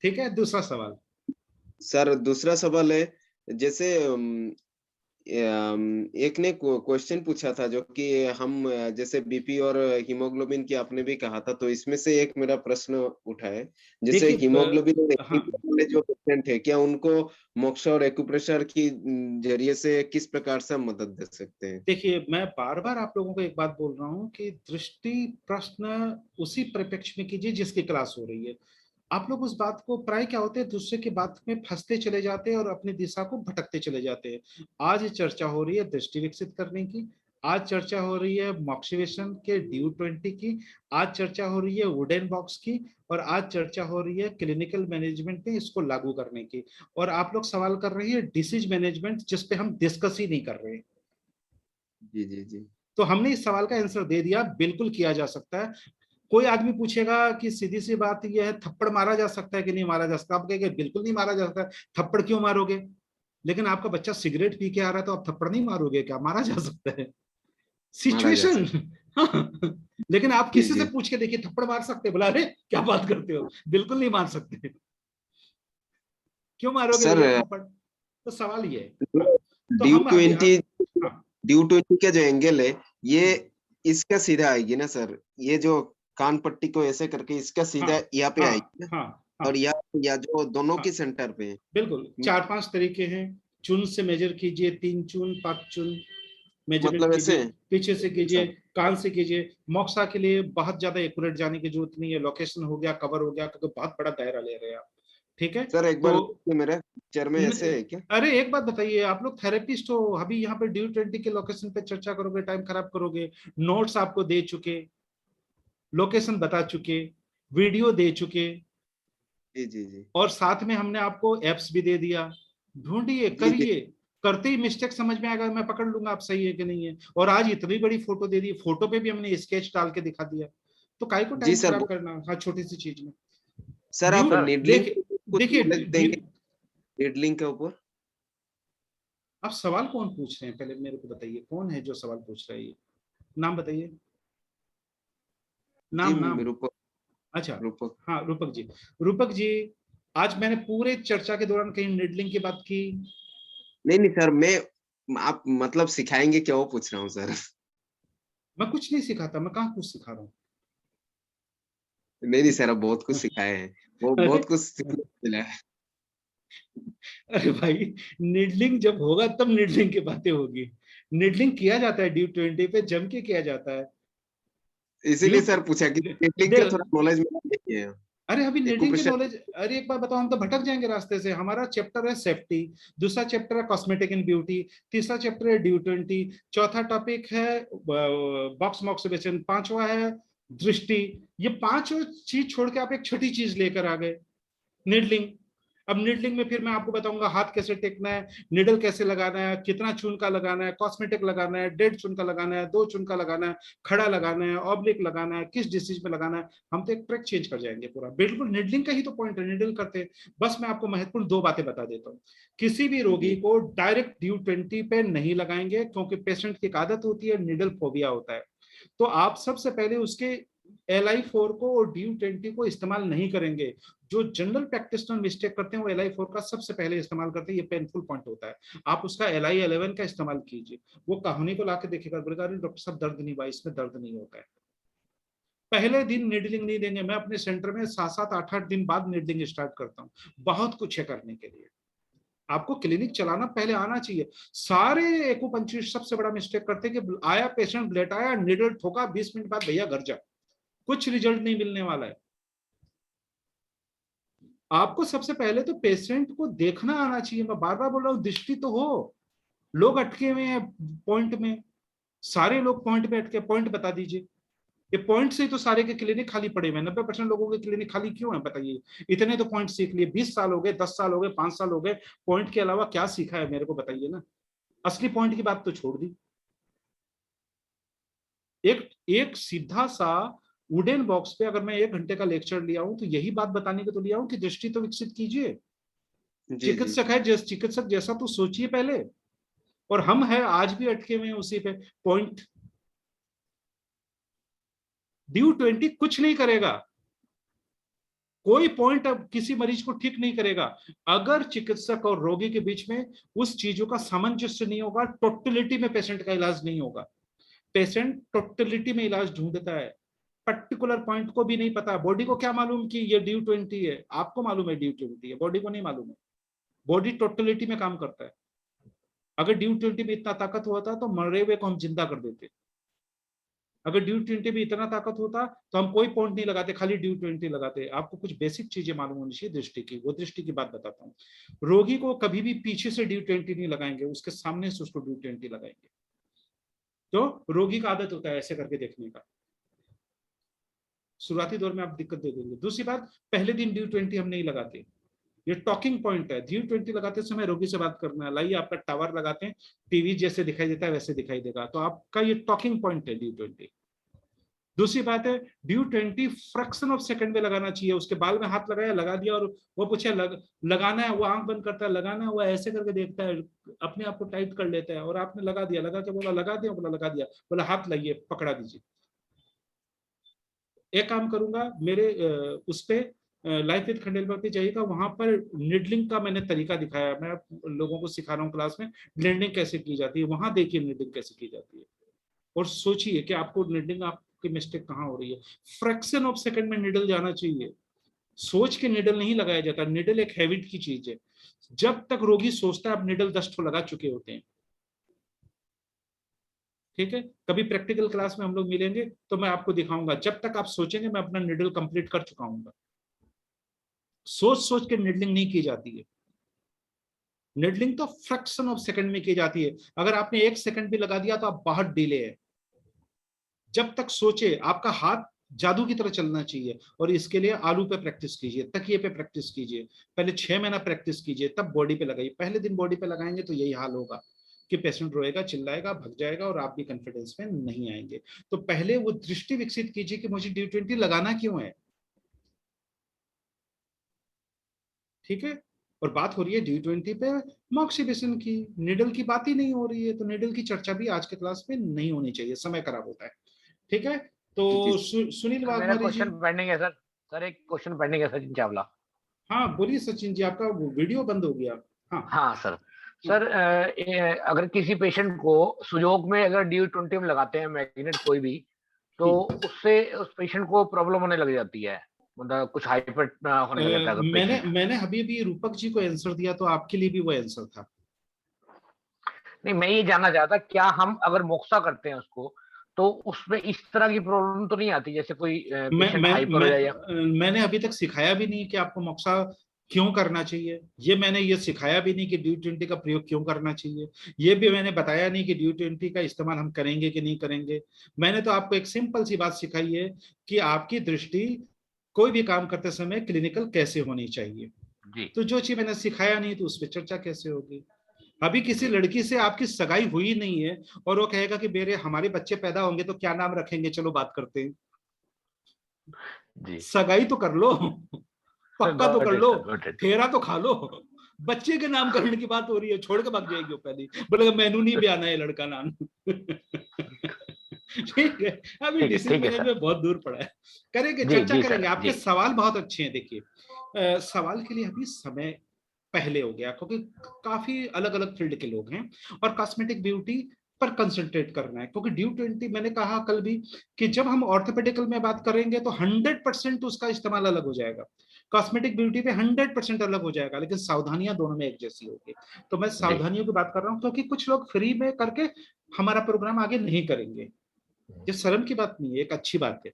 ठीक है, दूसरा सवाल। सर दूसरा सवाल है, जैसे एक ने क्वेश्चन पूछा था जो कि हम जैसे बीपी और हीमोग्लोबिन की आपने भी कहा था, तो इसमें से एक मेरा प्रश्न उठा है। जैसे हीमोग्लोबिन वाले जो पेशेंट है, क्या उनको मोक्ष और एक्यूप्रेशर की जरिए से किस प्रकार से मदद दे सकते हैं? देखिए, मैं बार बार आप लोगों को एक बात बोल रहा हूँ कि दृष्टि प्रश्न उसी परिप्रेक्ष्य में कीजिए जिसकी क्लास हो रही है। आप लोग उस बात को प्राय क्या होते हैं, दूसरे की बात में फंसते चले जाते हैं और अपनी दिशा को भटकते चले जाते हैं। आज चर्चा हो रही है दृष्टि विकसित करने की, आज चर्चा हो रही है मॉक्सिवेशन के DU20 की, आज चर्चा हो रही है वुडन बॉक्स की, और आज चर्चा हो रही है क्लिनिकल मैनेजमेंट में इसको लागू करने की। और आप लोग सवाल कर रहे हैं डिसीज मैनेजमेंट, जिसपे हम डिस्कस ही नहीं कर रहे। जी जी जी। तो हमने इस सवाल का आंसर दे दिया, बिल्कुल किया जा सकता है। कोई आदमी पूछेगा कि सीधी सी बात यह है, थप्पड़ मारा जा सकता है कि नहीं मारा जा सकता? आप कहेंगे बिल्कुल नहीं मारा जा सकता। थप्पड़ क्यों मारोगे? लेकिन आपका बच्चा सिगरेट पी के आ रहा है तो आप थप्पड़ नहीं मारोगे क्या? मारा जा सकता है, सिचुएशन। लेकिन आप किसी से पूछ के देखिए, थप्पड़ मार सकते? बोला अरे क्या बात करते हो, बिल्कुल नहीं मार सकते। क्यों मारोगे थप्पड़? तो सवाल ये है। DU20 का जो एंगल है ये इसका सीधा आएगी ना सर? ये जो कान पट्टी को ऐसे करके इसका सीधा यहाँ पे आएगी ना? और या जो दोनों की सेंटर पे। बिल्कुल 4-5 तरीके हैं। चुन से मेजर कीजिए, 3 चुन 5 चुन मेजरमेंट मतलब कीजिए, पीछे से कीजिए, कान से कीजिए। मोक्सा के लिए बहुत ज्यादा एक्यूरेट जाने की जरूरत नहीं है, लोकेशन हो गया, कवर हो गया, क्योंकि बहुत बड़ा दायरा ले रहे हैं आप। ठीक है सर, एक बार तो मेरे पिक्चर में ऐसे है क्या? अरे एक बात बताइए, आप लोग थेरेपिस्ट हो, अभी यहाँ पे DU20 के लोकेशन पे चर्चा करोगे, टाइम खराब करोगे। नोट्स आपको दे चुके, लोकेशन बता चुके, वीडियो दे चुके। जी जी जी। और साथ में हमने आपको एप्स भी दे दिया, ढूंढिए, करिए। करते ही मिस्टेक समझ में आएगा, मैं पकड़ लूंगा आप सही है कि नहीं है। और आज इतनी बड़ी फोटो दे दी, फोटो पे भी हमने स्केच डाल के दिखा दिया, तो काहे को टाइम खराब करना हाँ छोटी सी चीज में। सर आप देखिए नीडलिंग के ऊपर आप सवाल कौन पूछ रहे हैं, पहले मेरे को बताइए, कौन है जो सवाल पूछ रहा है? ये नाम बताइए, नाम। रूपक। अच्छा रूपक। हाँ रूपक जी। रूपक जी, आज मैंने पूरे चर्चा के दौरान कहीं नीडलिंग की बात की? नहीं सर, आप मतलब सिखाएंगे क्या वो पूछ रहा हूँ सर। मैं कुछ नहीं सिखाता, मैं कहाँ कुछ सिखा रहा हूँ। नहीं सर, आप बहुत कुछ सिखाए हैं, वो बहुत कुछ सीखने मिला है। अरे भाई, निडलिंग जब होगा तब निडलिंग की बातें होगी। निडलिंग किया जाता है DU20 पे, जम के किया जाता है। इसीलिए सर पूछा कि निडलिंग का थोड़ा नॉलेज नहीं है। अरे अभी नीडलिंग की नॉलेज, अरे एक बार बताओ, हम तो भटक जाएंगे रास्ते से। हमारा चैप्टर है सेफ्टी, दूसरा चैप्टर है कॉस्मेटिक एंड ब्यूटी, तीसरा चैप्टर है ड्यू20, चौथा टॉपिक है बॉक्स ऑब्जर्वेशन, पांचवा है दृष्टि। ये पांचों चीज छोड़ के आप एक छठी चीज लेकर आ गए, नीडलिंग। अब नीडलिंग में फिर मैं आपको बताऊंगा हाथ कैसे टेकना है, निडल कैसे लगाना है, कितना चुनका लगाना है, कॉस्मेटिक लगाना है, 1.5 चुनका लगाना है, 2 चुनका लगाना है, खड़ा लगाना है, ऑब्लिक लगाना है, किस डिस्टेंस में लगाना है। हम तो एक ट्रैक चेंज कर जाएंगे पूरा। बिल्कुल निडलिंग का ही तो पॉइंट है, निडल करते हैं। बस मैं आपको महत्वपूर्ण 2 बातें बता देता हूँ। किसी भी रोगी को डायरेक्ट ड्यू20 पे नहीं लगाएंगे, क्योंकि पेशेंट की एक आदत होती है, निडल फोबिया होता है। तो आप सबसे पहले उसके LI4 को और ड्यू20 को इस्तेमाल नहीं करेंगे। जो जनरल प्रैक्टिशनर मिस्टेक करते हैं वो LI4 का सबसे पहले इस्तेमाल करते हैं, ये पेनफुल पॉइंट होता है। आप उसका LI11 का इस्तेमाल कीजिए। वो कहानी को लाके देखेगा, बोलेगा अरे डॉक्टर साहब दर्द नहीं हुआ, इसमें दर्द नहीं होता है। पहले दिन नीडलिंग नहीं देंगे। मैं अपने सेंटर में 7-7, 8-8 दिन बाद नीडलिंग स्टार्ट करता हूँ। बहुत कुछ है करने के लिए। आपको क्लिनिक चलाना पहले आना चाहिए। सारे एक्यूपंक्चरिस्ट सबसे बड़ा मिस्टेक करते हैं कि आया पेशेंट, लेटाया, नीडल ठोका, 20 मिनट बाद भैया घर जा, कुछ रिजल्ट नहीं मिलने वाला है। आपको सबसे पहले तो पेशेंट को देखना आना चाहिए। मैं बार बार बोल रहा हूं, दृष्टि तो हो। लोग अटके हुए हैं पॉइंट में, सारे लोग पॉइंट पे अटके। पॉइंट बता दीजिए। ये पॉइंट से ही तो सारे के क्लिनिक खाली पड़े हुए हैं। 90% लोगों के क्लिनिक खाली क्यों है बताइए? इतने तो पॉइंट सीख लिए, 20 साल हो गए, 10 साल हो गए, 5 साल हो गए, पॉइंट के अलावा क्या सीखा है मेरे को बताइए ना। असली पॉइंट की बात तो छोड़ दी। एक सीधा सा वुडन बॉक्स पे अगर मैं 1 घंटे का लेक्चर लिया हूं तो यही बात बताने के तो लिया हूं कि दृष्टि तो विकसित कीजिए। चिकित्सक है, चिकित्सक जैसा तो सोचिए पहले। और हम है आज भी अटके हुए हैं उसी पे। पॉइंट ड्यू20 कुछ नहीं करेगा। कोई पॉइंट अब किसी मरीज को ठीक नहीं करेगा। अगर चिकित्सक और रोगी के बीच में उस चीजों का सामंजस्य नहीं होगा, टोटलिटी में पेशेंट का इलाज नहीं होगा। पेशेंट टोटलिटी में इलाज ढूंढता है, पर्टिकुलर पॉइंट को भी नहीं पता। बॉडी को क्या मालूम कि ये ड्यू20 है? आपको मालूम है ड्यू20 है, बॉडी को नहीं मालूम है। बॉडी टोटलिटी में काम करता है। अगर ड्यू20 में इतना ताकत होता तो मरे हुए को हम जिंदा कर देते। अगर ड्यू20 में इतना ताकत होता तो हम कोई पॉइंट नहीं लगाते, खाली ड्यू20 लगाते। आपको कुछ बेसिक चीजें मालूम होनी चाहिए दृष्टि की। वो दृष्टि की बात बताता हूँ। रोगी को कभी भी पीछे से ड्यू20 नहीं लगाएंगे, उसके सामने से उसको ड्यू20 लगाएंगे। तो रोगी का आदत होता है ऐसे करके देखने का। शुरुआती दौर में आप दिक्कत दे देंगे। दूसरी बात, पहले दिन ड्यू20 हम नहीं लगाते। ये टॉकिंग पॉइंट है। ड्यू20 लगाते समय रोगी से बात करना है। लाइए आपका टावर लगाते हैं, टीवी जैसे दिखाई देता है वैसे दिखाई देगा, तो आपका ये टॉकिंग पॉइंट है ड्यू20। दूसरी बात है, ड्यू20 फ्रैक्शन ऑफ सेकंड में लगाना चाहिए। उसके बाल में हाथ लगाया, लगा दिया, और वो पूछे लगाना है, वो आंख बंद करता है, लगाना है, वो ऐसे करके देखता है, अपने आप को टाइट कर लेता है, और आपने लगा दिया, लगा के बोला लगा दिया, बोला लगा दिया, बोला हाथ लाइए, पकड़ा दीजिए। एक काम करूंगा, मेरे उस पे लाइफ विद खंडेलवाल पे जाइएगा, वहां पर निडलिंग का मैंने तरीका दिखाया। मैं लोगों को सिखा रहा हूँ क्लास में, निडलिंग कैसे की जाती है। वहां देखिए निडलिंग कैसे की जाती है, और सोचिए कि आपको निडलिंग, आपकी मिस्टेक कहाँ हो रही है। फ्रैक्शन ऑफ सेकंड में निडल जाना चाहिए। सोच के निडल नहीं लगाया जाता। निडल एक हैबिट की चीज है। जब तक रोगी सोचता है, आप निडल 10 ठो लगा चुके होते हैं। ठीक है, कभी प्रैक्टिकल क्लास में हम लोग मिलेंगे तो मैं आपको दिखाऊंगा। जब तक आप सोचेंगे, मैं अपना निडल कंप्लीट कर चुका हूं। सोच सोच के निडलिंग नहीं की जाती है। निडलिंग तो फ्रैक्शन ऑफ सेकंड में की जाती है। अगर आपने 1 सेकंड भी लगा दिया तो आप बहुत डिले है। जब तक सोचे, आपका हाथ जादू की तरह चलना चाहिए। और इसके लिए आलू पे प्रैक्टिस कीजिए, तकिए पे प्रैक्टिस कीजिए। पहले 6 महीना प्रैक्टिस कीजिए, तब बॉडी पे लगाइए। पहले दिन बॉडी पे लगाएंगे तो यही हाल होगा कि पेशेंट रोएगा, चिल्लाएगा, भग जाएगा, और आप भी कॉन्फिडेंस में नहीं आएंगे। तो पहले वो दृष्टि विकसित कीजिए कि मुझे ड्यू20 लगाना क्यों है। ठीक है, और बात हो रही है ड्यू20 पे मॉक्सिबेशन की, निडल की बात ही नहीं हो रही है। तो निडल की चर्चा भी आज के क्लास में नहीं होनी चाहिए, समय खराब होता है। ठीक है, तो सुनील वाघमारे जी, क्वेश्चन पेंडिंग है सर। सर एक क्वेश्चन पेंडिंग है सचिन चावला। हाँ बोलिए सचिन जी, आपका वीडियो बंद हो गया। हाँ सर। सर अगर किसी पेशेंट को सुजोग में अगर ड्यू20 में लगाते हैं मैग्नेट कोई भी, तो उससे उस पेशेंट को प्रॉब्लम होने लग जाती है, मतलब कुछ हाइपर होने लग जाता है। मैंने अभी रूपक जी को आंसर दिया, तो आपके लिए भी वो आंसर था। नहीं, मैं ये जानना चाहता, क्या हम अगर मोक्सा करते हैं उसको, तो उसमें इस तरह की प्रॉब्लम तो नहीं आती जैसे कोई पेशेंट मैं, हाइपर हो जाए या मैंने अभी तक सिखाया भी नहीं कि आपको मोक्सा क्यों करना चाहिए। मैंने ये सिखाया भी नहीं कि ड्यू20 का प्रयोग क्यों करना चाहिए। ये भी मैंने बताया नहीं कि ड्यू20 का इस्तेमाल हम करेंगे कि नहीं करेंगे। मैंने तो आपको एक सिंपल सी बात सिखाई है कि आपकी दृष्टि कोई भी काम करते समय क्लिनिकल कैसे होनी चाहिए। तो जो चीज मैंने सिखाया नहीं तो उस पर चर्चा कैसे होगी। अभी किसी लड़की से आपकी सगाई हुई नहीं है और वो कहेगा कि मेरे हमारे बच्चे पैदा होंगे तो क्या नाम रखेंगे, चलो बात करते हैं। सगाई तो कर लो, पक्का तो कर लो, फेरा तो खा लो, बच्चे के नामकरण की बात हो रही है, छोड़ के भाग जाएगी वो पहले बोले मैनू नहीं ब्याना है लड़का नाम। ठीक है, अभी डिसीजन मैनेजमेंट बहुत दूर पड़ा है, करेंगे चर्चा करेंगे। आपके सवाल बहुत अच्छे हैं। देखिए सवाल के लिए अभी समय पहले हो गया क्योंकि काफी अलग अलग फील्ड के लोग हैं और कॉस्मेटिक ब्यूटी पर कंसंट्रेट करना है। क्योंकि ड्यू20 मैंने कहा कल भी कि जब हम ऑर्थोपेडिकल में बात करेंगे तो 100% उसका इस्तेमाल अलग हो जाएगा, कॉस्मेटिक ब्यूटी पे 100% अलग हो जाएगा, लेकिन सावधानियां दोनों में एक जैसी होगी। तो मैं सावधानियों की बात कर रहा हूँ क्योंकि कुछ लोग फ्री में करके हमारा प्रोग्राम आगे नहीं करेंगे। ये शर्म की बात नहीं है, एक अच्छी बात है।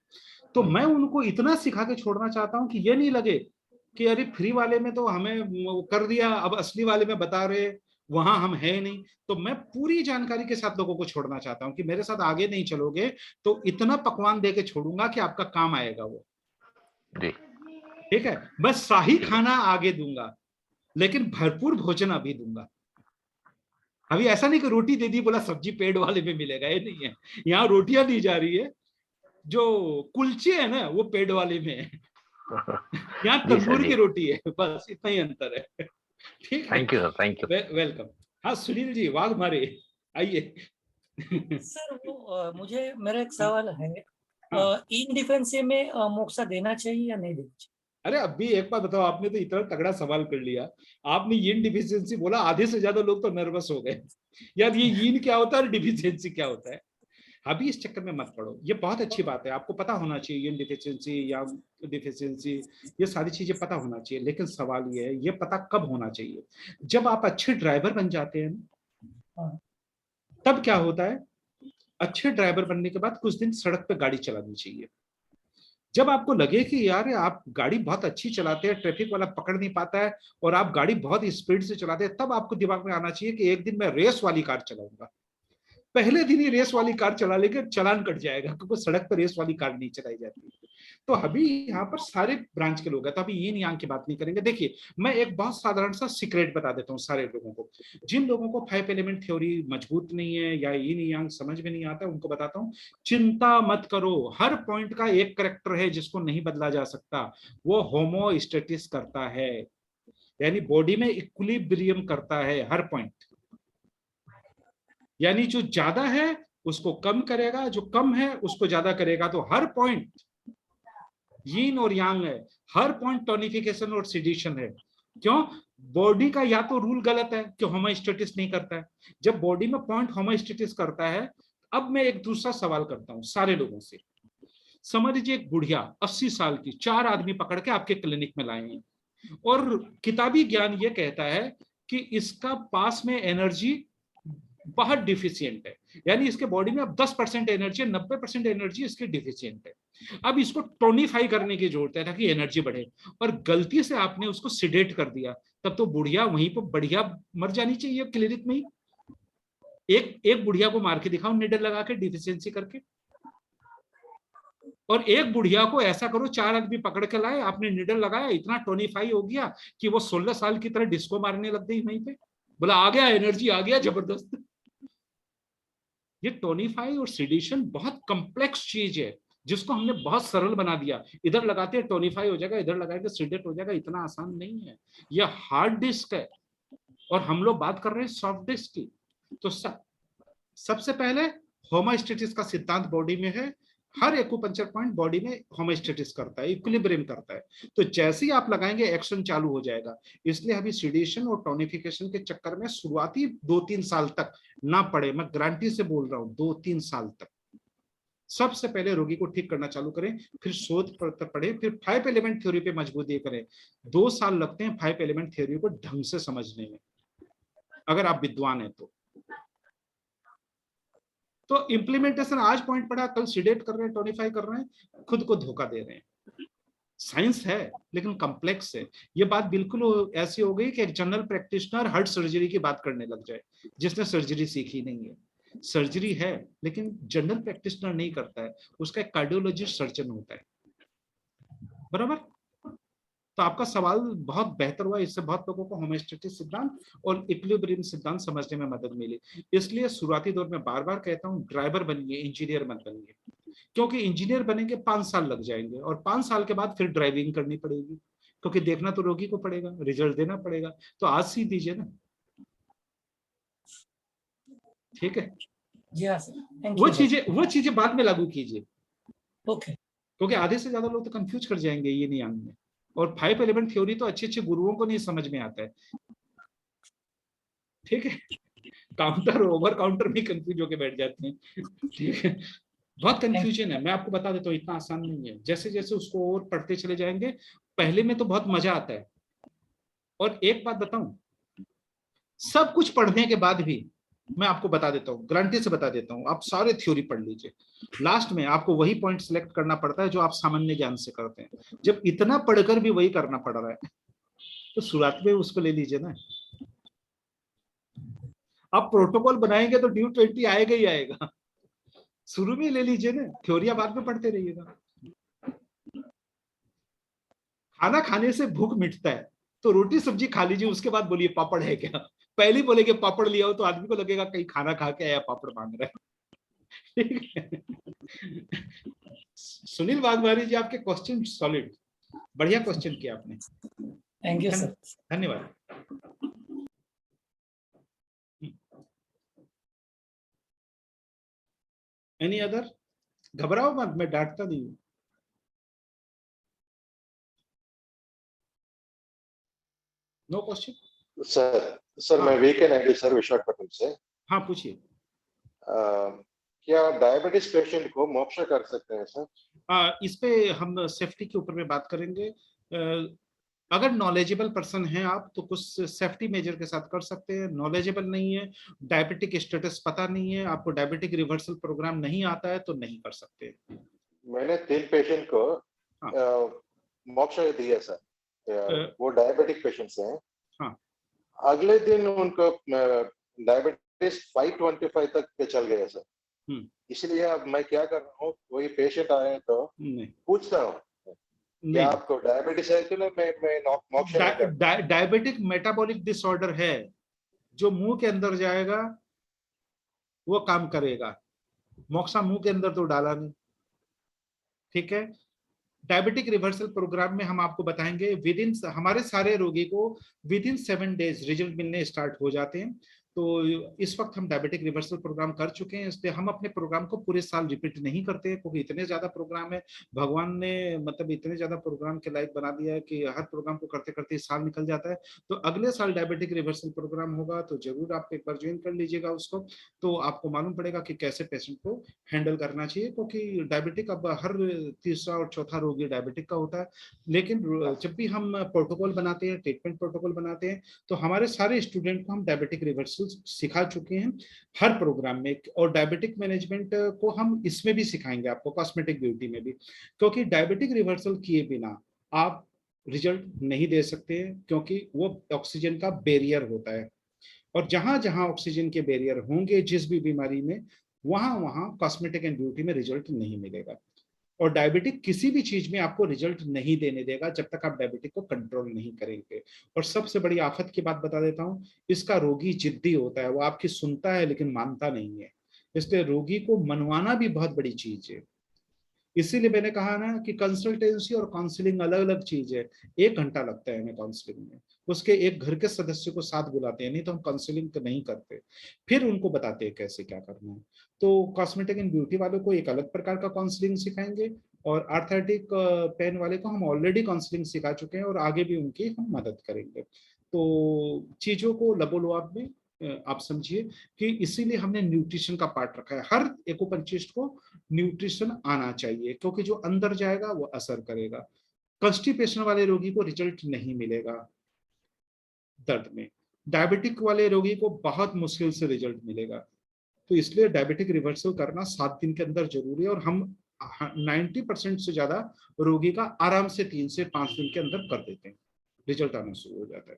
तो मैं उनको इतना सिखा के छोड़ना चाहता हूँ कि ये नहीं लगे कि अरे फ्री वाले में तो हमें कर दिया, अब असली वाले में बता रहे वहां हम है नहीं। तो मैं पूरी जानकारी के साथ लोगों को छोड़ना चाहता हूं कि मेरे साथ आगे नहीं चलोगे तो इतना पकवान दे के छोड़ूंगा कि आपका काम आएगा वो। ठीक है, मैं शाही खाना आगे दूंगा लेकिन भरपूर भोजन अभी दूंगा। अभी ऐसा नहीं कि रोटी दे दी बोला सब्जी पेड़ वाले में मिलेगा, ये नहीं है। यहाँ रोटियां दी जा रही है, जो कुलचे है ना वो पेड़ वाले में है, यहाँ तंदूर की रोटी है, बस इतना ही अंतर है। ठीक है, thank you sir, thank you. Welcome. हाँ सुनील जी वाघ मारे आइए। सर वो मुझे मेरा एक सवाल है, इन डिफेंसी में मोक्सा देना चाहिए या नहीं देना चाहिए? अरे अभी एक बात बताओ, आपने तो इतना तगड़ा सवाल कर लिया, आपने यीन डिफिशियंसी बोला, आधे से ज्यादा लोग तो नर्वस हो गए यार ये यीन क्या होता है और डिफिशियंसी क्या होता है। अभी इस चक्कर में मत पड़ो, ये बहुत अच्छी बात है, आपको पता होना चाहिए यीन डिफिशियंसी या डिफिशियंसी, ये सारी चीजें पता होना चाहिए। लेकिन सवाल ये है, ये पता कब होना चाहिए? जब आप अच्छे ड्राइवर बन जाते हैं तब क्या होता है, अच्छे ड्राइवर बनने के बाद कुछ दिन सड़क पे गाड़ी चलानी चाहिए। जब आपको लगे कि यार आप गाड़ी बहुत अच्छी चलाते हैं, ट्रैफिक वाला पकड़ नहीं पाता है और आप गाड़ी बहुत स्पीड से चलाते हैं, तब आपको दिमाग में आना चाहिए कि एक दिन मैं रेस वाली कार चलाऊंगा। पहले दिन ही रेस वाली कार चला लेके चालान कट जाएगा क्योंकि सड़क पर रेस वाली कार नहीं चलाई जाती। तो अभी यहाँ पर सारे ब्रांच के लोग हैं, तो अभी यीन यांग की बात नहीं करेंगे। देखिए मैं एक बहुत साधारण सा सीक्रेट बता देता हूँ सारे लोगों को, जिन लोगों को 5 एलिमेंट थ्योरी मजबूत नहीं है या यीन यांग समझ में नहीं आता, उनको बताता हूँ चिंता मत करो, हर पॉइंट का एक करेक्टर है जिसको नहीं बदला जा सकता, वो होमोस्टेटिस करता है, यानी बॉडी में इक्विलिब्रियम करता है हर पॉइंट। यानी जो ज्यादा है उसको कम करेगा, जो कम है उसको ज्यादा करेगा। तो हर पॉइंट यीन और यांग है, हर पॉइंट टोनिफिकेशन और सिडिशन है। क्यों? बॉडी का या तो रूल गलत है कि होमोस्टेटिस नहीं करता है। जब बॉडी में पॉइंट होमोस्टेटिस करता है, अब मैं एक दूसरा सवाल करता हूं सारे लोगों से। समझ लीजिए एक बुढ़िया 80 साल की, 4 आदमी पकड़ के आपके क्लिनिक में लाए हैं और किताबी ज्ञान ये कहता है कि इसका पास में एनर्जी बहुत डिफिशियंट है, यानी इसके बॉडी में अब 10% एनर्जी है, 90% एनर्जी इसकी डिफिशियंट है। अब इसको टोनिफाई करने की जरूरत है ताकि एनर्जी बढ़े, और गलती से आपने उसको सिडेट कर दिया, तब तो बुढ़िया वहीं पर बढ़िया मर जानी चाहिए क्लिनिक में ही। एक बुढ़िया को मार के दिखाओ निडल लगा के डिफिशियंसी करके, और एक बुढ़िया को ऐसा करो 4 आदमी पकड़ के लाए, आपने निडल लगाया, इतना टोनिफाई हो गया कि वो 16 साल की तरह डिस्को मारने लग गई वहीं पे, बोला आ गया एनर्जी आ गया जबरदस्त। ये टोनिफाई और सिडिशन बहुत कॉम्प्लेक्स चीज है जिसको हमने बहुत सरल बना दिया। इधर लगाते हैं टोनिफाई हो जाएगा, इधर लगाएंगे सिडेट हो जाएगा, इतना आसान नहीं है। यह हार्ड डिस्क है और हम लोग बात कर रहे हैं सॉफ्ट डिस्क की। तो सबसे पहले होमोस्टेटिस का सिद्धांत बॉडी में है, हर एक्यूपंक्चर पॉइंट बॉडी में होमोस्टेटिस करता है, इक्विलिब्रियम करता है। तो जैसे ही आप लगाएंगे एक्शन चालू हो जाएगा। इसलिए अभी सिडेशन और टोनिफिकेशन के चक्कर में शुरुआती 2-3 साल तक ना पड़े, मैं गारंटी से बोल रहा हूं 2-3 साल तक सबसे पहले रोगी को ठीक करना चालू करें, फिर शोध पर पढ़े, फिर 5 एलिमेंट थ्योरी पे मजबूती करें। 2 साल लगते हैं 5 एलिमेंट थ्योरी को ढंग से समझने में, अगर आप विद्वान हैं तो। तो इम्प्लीमेंटेशन आज पॉइंट पड़ा, कल सीडेट कर रहे हैं, टोनिफाई कर रहे हैं, खुद को धोखा दे रहे हैं। साइंस है लेकिन कॉम्प्लेक्स है। ये बात बिल्कुल ऐसी हो गई कि एक जनरल प्रैक्टिशनर हार्ट सर्जरी की बात करने लग जाए जिसने सर्जरी सीखी नहीं है। सर्जरी है लेकिन जनरल प्रैक्टिशनर नहीं करता है, उसका एक कार्डियोलॉजिस्ट सर्जन होता है, बराबर। तो आपका सवाल बहुत बेहतर हुआ, इससे बहुत लोगों को होम्योस्टेटिक सिद्धांत और इक्विलिब्रियम सिद्धांत समझने में मदद मिली। इसलिए शुरुआती दौर में बार बार कहता हूँ, ड्राइवर बनिए, इंजीनियर मत बनिए, क्योंकि इंजीनियर बनेंगे 5 साल लग जाएंगे और 5 साल के बाद फिर ड्राइविंग करनी पड़ेगी, क्योंकि देखना तो रोगी को पड़ेगा, रिजल्ट देना पड़ेगा। तो आज सीख दीजिए ना, ठीक है। जी हाँ सर, वो चीजें बाद में लागू कीजिए, ओके। क्योंकि आधे से ज्यादा लोग तो कंफ्यूज कर जाएंगे ये नहीं आने में। और 5 एलिमेंट थ्योरी तो अच्छे अच्छे गुरुओं को नहीं समझ में आता है, ठीक है। काउंटर ओवर काउंटर भी कंफ्यूज होके बैठ जाते हैं, ठीक है। बहुत कंफ्यूजन है, मैं आपको बता देता हूँ, इतना आसान नहीं है। जैसे जैसे उसको और पढ़ते चले जाएंगे, पहले में तो बहुत मजा आता है। और एक बात बताऊं, सब कुछ पढ़ने के बाद भी मैं आपको बता देता हूँ, गारंटी से बता देता हूँ, आप सारे थ्योरी पढ़ लीजिए, लास्ट में आपको वही पॉइंट सिलेक्ट करना पड़ता है जो आप सामान्य ज्ञान से करते हैं। जब इतना पढ़कर भी वही करना पड़ रहा है तो शुरुआत में उसको ले लीजिए ना। आप प्रोटोकॉल बनाएंगे तो ड्यू 20 आएगा ही आएगा, शुरू में ले लीजिए ना, थ्योरिया बाद में पढ़ते रहिएगा। खाना खाने से भूख मिटता है तो रोटी सब्जी खा लीजिए, उसके बाद बोलिए पापड़ है क्या। पहले बोलेगे पापड़ लिया हो तो आदमी को लगेगा कहीं खाना खा के आया पापड़ मांग रहा है, ठीक है। सुनील वाघमारी जी, आपके क्वेश्चन सॉलिड, बढ़िया क्वेश्चन किया आपने, थैंक यू सर, धन्यवाद। Any other? घबराओ मत, मैं डांटता नहीं हूं। नो क्वेश्चन सर मैं वीकेंड आईडी सर विशाखापट्टनम से। हाँ पूछिए। क्या डायबिटीज पेशेंट को मोक्षा कर सकते हैं सर? इस पे हम सेफ्टी के ऊपर में बात करेंगे। अगर नॉलेजेबल पर्सन है आप तो कुछ सेफ्टी मेजर के साथ कर सकते हैं, नॉलेजेबल नहीं है, डायबिटिक स्टेटस पता नहीं है, आपको डायबिटिक रिवर्सल प्रोग्राम नहीं आता है तो नहीं कर सकते। मैंने 3 पेशेंट को मोक्षा दिया सर, वो डायबिटिक पेशेंट्स हैं। हाँ। अगले दिन उनको डायबिटीज 525 तक पे चल गया सर। इसलिए अब मैं क्या कर रहा हूँ, कोई पेशेंट आए तो पूछता हूँ क्या आपको डायबिटीज है कि मैं मोक्षा। डायबिटिक मेटाबॉलिक डिसऑर्डर है, जो मुंह के अंदर जाएगा वो काम करेगा, मोक्षा मुंह के अंदर तो डाला नहीं, ठीक है। डायबिटिक रिवर्सल प्रोग्राम में हम आपको बताएंगे विद इन, हमारे सारे रोगी को विद इन 7 डेज रिजल्ट मिलने स्टार्ट हो जाते हैं। तो इस वक्त हम डायबिटिक रिवर्सल प्रोग्राम कर चुके हैं, इसलिए हम अपने प्रोग्राम को पूरे साल रिपीट नहीं करते, क्योंकि इतने ज्यादा प्रोग्राम है, भगवान ने मतलब इतने ज्यादा प्रोग्राम के लायक बना दिया है कि हर प्रोग्राम को करते करते साल निकल जाता है। तो अगले साल डायबिटिक रिवर्सल प्रोग्राम होगा तो जरूर आप एक बार ज्वाइन कर लीजिएगा उसको, तो आपको मालूम पड़ेगा कि कैसे पेशेंट को हैंडल करना चाहिए, क्योंकि डायबिटिक अब हर तीसरा और चौथा रोगी डायबिटिक का होता है। लेकिन जब भी हम प्रोटोकॉल बनाते हैं, ट्रीटमेंट प्रोटोकॉल बनाते हैं, तो हमारे सारे स्टूडेंट को हम डायबिटिक रिवर्सल सिखा चुके हैं हर प्रोग्राम में, और डायबिटिक मैनेजमेंट को हम इसमें भी सिखाएंगे आपको, कॉस्मेटिक ब्यूटी में भी, क्योंकि डायबिटिक रिवर्सल किए बिना आप रिजल्ट नहीं दे सकते, क्योंकि वो ऑक्सीजन का बैरियर होता है, और जहां जहां ऑक्सीजन के बैरियर होंगे जिस भी बीमारी में, वहां वहां कॉस्मेटिक एंड ब्यूटी में रिजल्ट नहीं मिलेगा। और डायबिटिक किसी भी चीज में आपको रिजल्ट नहीं देने देगा जब तक आप डायबिटिक को कंट्रोल नहीं करेंगे। और सबसे बड़ी आफत की बात बता देता हूं, इसका रोगी जिद्दी होता है, वो आपकी सुनता है लेकिन मानता नहीं है, इसलिए रोगी को मनवाना भी बहुत बड़ी चीज है। इसीलिए मैंने कहा ना कि कंसल्टेंसी और काउंसलिंग अलग अलग चीज है। 1 घंटा लगता है हमें काउंसलिंग में, उसके एक घर के सदस्य को साथ बुलाते हैं, नहीं तो हम काउंसलिंग तो नहीं करते, फिर उनको बताते हैं कैसे क्या करना है। तो कॉस्मेटिक एंड ब्यूटी वालों को एक अलग प्रकार का काउंसलिंग सिखाएंगे, और आर्थराइटिक पेन वाले को हम ऑलरेडी काउंसलिंग सिखा चुके हैं और आगे भी उनकी हम मदद करेंगे। तो चीजों को लबोलुआब में आप समझिए कि इसीलिए हमने न्यूट्रिशन का पार्ट रखा है। हर एक्यूपंक्चरिस्ट को न्यूट्रिशन आना चाहिए, क्योंकि जो अंदर जाएगा वो असर करेगा। कंस्टिपेशन वाले रोगी को रिजल्ट नहीं मिलेगा दर्द में, डायबिटिक वाले रोगी को बहुत मुश्किल से रिजल्ट मिलेगा। तो इसलिए डायबिटिक रिवर्सल करना 7 दिन के अंदर जरूरी है, और हम 90% से ज्यादा रोगी का आराम से 3 से 5 दिन के अंदर कर देते हैं, रिजल्ट आना शुरू हो जाता है।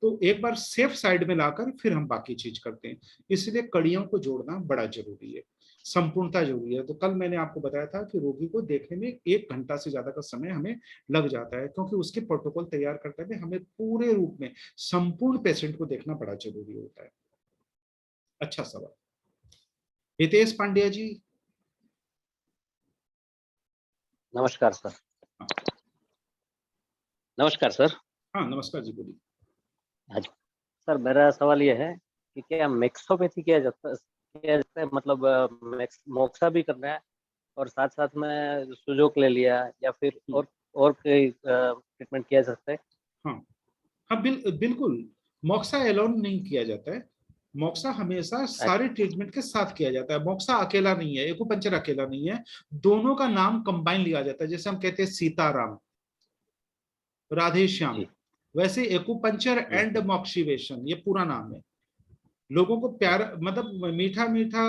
तो एक बार सेफ साइड में लाकर फिर हम बाकी चीज करते हैं, इसलिए कड़ियों को जोड़ना बड़ा जरूरी है, संपूर्णता जरूरी है। तो कल मैंने आपको बताया था कि रोगी को देखने में 1 घंटा से ज्यादा का समय हमें लग जाता है, क्योंकि उसके प्रोटोकॉल तैयार करते हुए हमें पूरे रूप में संपूर्ण पेशेंट को देखना बड़ा जरूरी होता है। अच्छा सवाल। हितेश पांड्या जी। नमस्कार सर। नमस्कार सर। हाँ नमस्कार जी, बोलिए। हाँ जी सर, मेरा सवाल ये है कि क्या मैक्सोपैथी किया जाता है, मतलब मोक्सा भी करना है और साथ साथ में सुजोक ले लिया, या फिर और कोई ट्रीटमेंट किया जा सकता है? हाँ हाँ बिल्कुल, मोक्सा एलोन नहीं किया जाता है, मोक्सा हमेशा सारे ट्रीटमेंट के साथ किया जाता है। मोक्सा अकेला नहीं है, एक्यूपंक्चर अकेला नहीं है, दोनों का नाम कंबाइन लिया जाता है। जैसे हम कहते हैं सीताराम, राधे श्याम, वैसे एक्यूपंक्चर एंड मॉक्सिवेशन ये पूरा नाम है। लोगों को प्यार, मतलब मीठा मीठा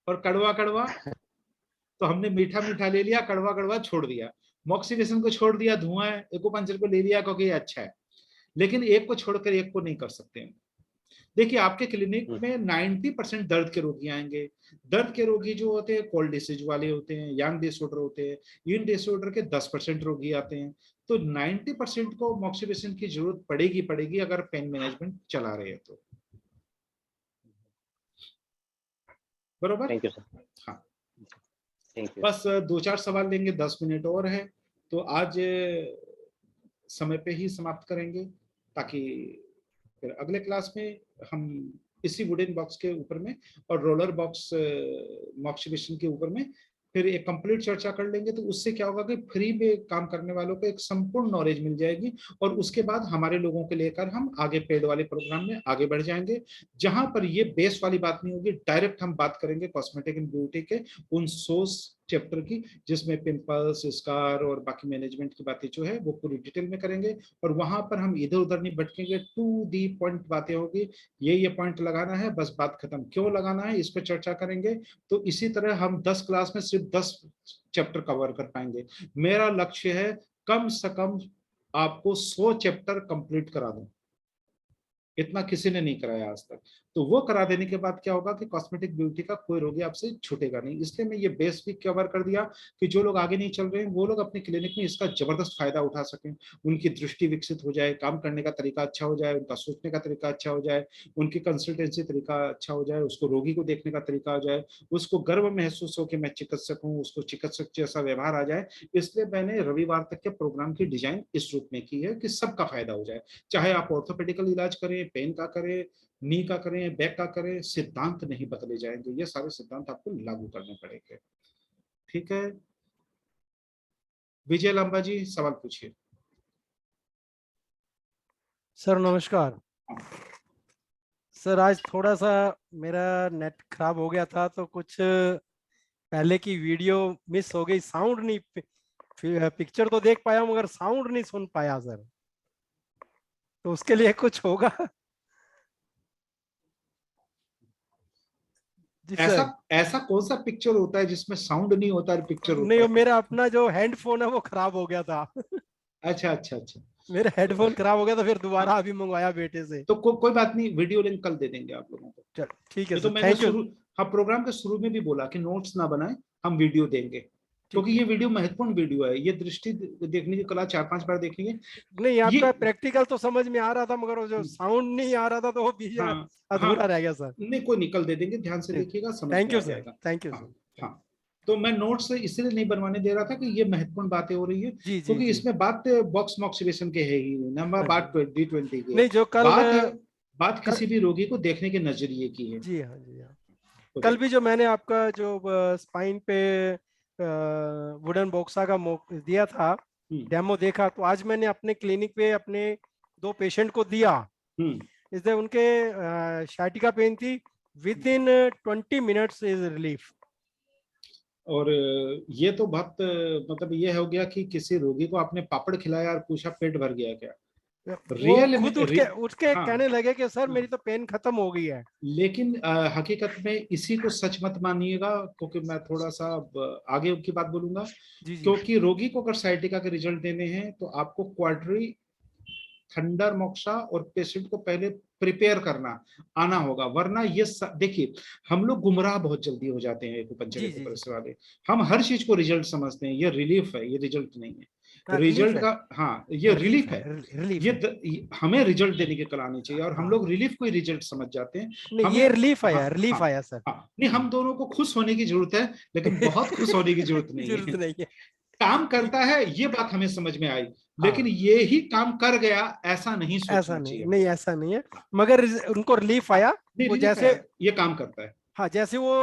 और कड़वा कड़वा, तो हमने मीठा मीठा ले लिया, कड़वा कड़वा छोड़ दिया। मॉक्सिवेशन को छोड़ दिया, धुआं है। एक्यूपंक्चर को ले लिया क्योंकि ये अच्छा है, लेकिन एक को छोड़कर एक को नहीं कर सकते हैं। देखिए आपके क्लिनिक में 90% दर्द के रोगी आएंगे। दर्द के रोगी जो होते हैं कोल्ड डिसीज वाले होते हैं, यंग डिसऑर्डर होते हैं, इन डिसऑर्डर के 10% रोगी आते हैं। तो 90% को मॉक्सिवेशन की जरूरत पड़ेगी अगर पेन मैनेजमेंट चला रहे हैं तो। बरोबर। Thank you sir. हाँ थैंक यू। बस 2-4 सवाल लेंगे, 10 मिनट और है, तो आज समय पे ही समाप्त करेंगे, ताकि फिर अगले क्लास में हम इसी वुडन बॉक्स के ऊपर में और रोलर बॉक्स मॉक्सिवेशन के ऊपर में फिर एक कंप्लीट चर्चा कर लेंगे। तो उससे क्या होगा कि फ्री में काम करने वालों को एक संपूर्ण नॉलेज मिल जाएगी, और उसके बाद हमारे लोगों को लेकर हम आगे पेड वाले प्रोग्राम में आगे बढ़ जाएंगे, जहां पर ये बेस वाली बात नहीं होगी। डायरेक्ट हम बात करेंगे कॉस्मेटिक एंड ब्यूटी के उन सोर्स चैप्टर की, जिसमें पिंपल्स, स्कार और बाकी मैनेजमेंट की बातें जो है वो पूरी डिटेल में करेंगे, और वहां पर हम इधर उधर नहीं भटकेंगे। टू दी पॉइंट बातें होगी, ये पॉइंट लगाना है, बस बात खत्म। क्यों लगाना है इस पर चर्चा करेंगे। तो इसी तरह हम 10 क्लास में सिर्फ 10 चैप्टर कवर कर पाएंगे। मेरा लक्ष्य है कम से कम आपको 100 चैप्टर कंप्लीट करा दूं, इतना किसी ने नहीं कराया आज तक। तो वो करा देने के बाद क्या होगा कि कॉस्मेटिक ब्यूटी का कोई रोगी आपसे छूटेगा नहीं। इसलिए मैं ये बेस भी कवर कर दिया कि जो लोग आगे नहीं चल रहे हैं वो लोग अपने क्लिनिक में इसका जबरदस्त फायदा उठा सकें, उनकी दृष्टि विकसित हो जाए, काम करने का तरीका अच्छा हो जाए, उनका सोचने का तरीका अच्छा हो जाए, उनकी कंसल्टेंसी तरीका अच्छा हो जाए, उसको रोगी को देखने का तरीका हो जाए, उसको गर्व महसूस हो कि मैं चिकित्सक हूँ, उसको चिकित्सक जैसा व्यवहार आ जाए। इसलिए मैंने रविवार तक के प्रोग्राम की डिजाइन इस रूप में की है कि सबका फायदा हो जाए, चाहे आप ऑर्थोपेडिकल इलाज करें, पेन का करें, नी का करें, बैक का करें, सिद्धांत नहीं बदले जाएंगे। ये सारे सिद्धांत आपको लागू करने पड़ेंगे। ठीक है, विजय लांबा जी सवाल पूछिए। सर नमस्कार। सर आज थोड़ा सा मेरा नेट खराब हो गया था, तो कुछ पहले की वीडियो मिस हो गई, साउंड नहीं, पिक्चर तो देख पाया मगर साउंड नहीं सुन पाया सर, तो उसके लिए कुछ होगा? ऐसा कौन सा पिक्चर होता है जिसमें साउंड नहीं होता है, पिक्चर होता नहीं है? मेरा अपना जो हैंडफोन है वो खराब हो गया था। अच्छा, मेरा हेडफोन खराब हो गया था, फिर दोबारा अभी मंगवाया बेटे से। तो कोई बात नहीं, वीडियो लिंक कल दे देंगे आप लोगों को। चल ठीक है तो सर, मैंने हाँ प्रोग्राम के शुरू में भी बोला कि नोट्स ना बनाएं, हम वीडियो देंगे, क्योंकि ये वीडियो महत्वपूर्ण वीडियो है। ये दृष्टि देखने की कला 4-5 बार देखनी है। नहीं आपका प्रैक्टिकल तो समझ में आ रहा था, मगर वो जो साउंड नहीं आ रहा था तो वो बीच अधूरा रह गया सर। नहीं कोई निकल दे देंगे, ध्यान से देखिएगा, समझ थैंक में यू आ सर, जाएगा। Thank you sir. हाँ तो मैं नोट्स इसलिए नहीं बनवाने दे रहा था कि ये महत्वपूर्ण बातें हो रही है, क्योंकि इसमें बात बॉक्स मॉक्सिवेशन के है ही नंबर, बात D20 की नहीं, जो कल बात किसी भी रोगी को देखने के नजरिए की है। जी हाँ, जी हाँ। कल भी जो मैंने आपका जो स्पाइन पे वुडन बॉक्सा का दिया था डेमो देखा, तो आज मैंने अपने क्लिनिक पे अपने 2 पेशेंट को दिया। इसलिए उनके शाइटिका पेन थी, with in 20 minutes is relief. और ये तो बहुत मतलब ये हो गया कि किसी रोगी को आपने पापड़ खिलाया और पूछा पेट भर गया क्या, रियल खुद उठ के कहने लगे कि सर मेरी तो पेन खत्म हो गई है। लेकिन हकीकत में इसी को सच मत मानिएगा, क्योंकि मैं थोड़ा सा आगे की बात बोलूंगा। क्योंकि रोगी को अगर साइटिका के रिजल्ट देने हैं तो आपको क्वाड्री, थंडर मोक्सा और पेशेंट को पहले प्रिपेयर करना आना होगा, वरना ये देखिए हम लोग गुमराह बहुत जल्दी हो जाते हैं एक्यूपंक्चर एक्यूप्रेशर वाले। हम हर चीज को रिजल्ट समझते हैं, ये रिलीफ है, ये रिजल्ट नहीं है। रिजल्ट का हाँ ये रिलीफ है, ये हमें रिजल्ट देने के कल आनी चाहिए, और हम लोग रिलीफ को ही रिजल्ट समझ जाते हैं। ये रिलीफ आया, रिलीफ आया सर। नहीं, हम दोनों को खुश होने की जरूरत है, लेकिन बहुत खुश होने की जरूरत नहीं है। काम करता है ये बात हमें समझ में आई, लेकिन ये ही काम कर गया ऐसा नहीं सोचना चाहिए। नहीं ऐसा नहीं है, मगर उनको रिलीफ आया। वो जैसे ये काम करता है, हाँ जैसे वो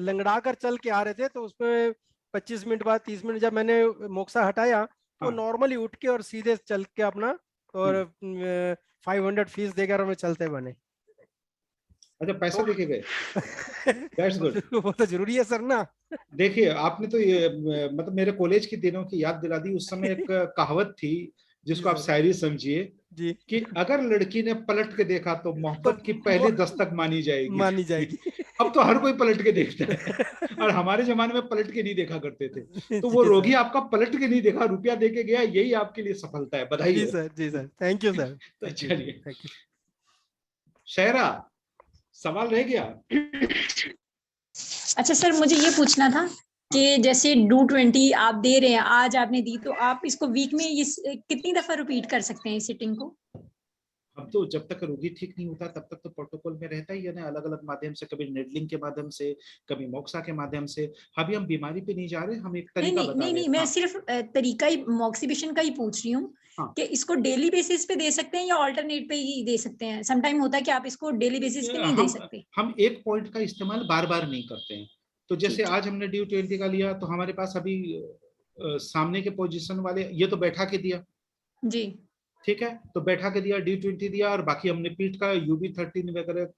लंगड़ा कर चल के आ रहे थे, तो उसमें 25 मिनट बाद 30 मिनट जब मैंने मोक्सा हटाया तो नॉर्मली उठ के और सीधे चल के अपना और 500 फीस देकर हमें चलते बने। अच्छा, पैसा देके गए? That's good. वो तो जरूरी है सर ना। देखिए आपने तो ये मतलब मेरे कॉलेज के दिनों की याद दिला दी। उस समय एक कहावत थी जिसको आप शायरी समझिए कि अगर लड़की ने पलट के देखा तो मोहब्बत की पहली दस्तक मानी जाएगी। अब तो हर कोई पलट के देखता है, और हमारे जमाने में पलट के नहीं देखा करते थे। तो वो रोगी आपका पलट के नहीं देखा, रुपया दे के गया, यही आपके लिए सफलता है। बधाई। जी सर, थैंक यू सर। तो चलिए शायरा, सवाल रह गया? अच्छा सर, मुझे ये पूछना था कि जैसे डू 20 आप दे रहे हैं, आज आपने दी, तो आप इसको वीक में कितनी दफा रिपीट कर सकते हैं इस सिटिंग को? अब तो जब तक रोगी ठीक नहीं होता तब तक तो प्रोटोकॉल में रहता ही है ना, अलग अलग माध्यम से, कभी नेडलिंग के माध्यम से, कभी मोक्सा के माध्यम से। अभी हम बीमारी पे नहीं जा रहे, हम एक तरीका बता रहे हैं। नहीं, मैं सिर्फ तरीका ही मोक्सिबिशन का ही पूछ रही हूँ कि इसको डेली बेसिस पे दे सकते हैं या ऑल्टरनेट पे ही दे सकते हैं? सम टाइम होता है कि आप इसको डेली बेसिस पे नहीं दे सकते। हम एक पॉइंट का इस्तेमाल बार बार नहीं करते हैं। तो जैसे आज हमने ड्यू 20 का लिया, तो हमारे पास अभी सामने के पोजीशन वाले, ये तो बैठा के दिया जी, ठीक है, तो बैठा के दिया, ड्यू 20 दिया, और बाकी हमने पीठ का UB13 वगैरह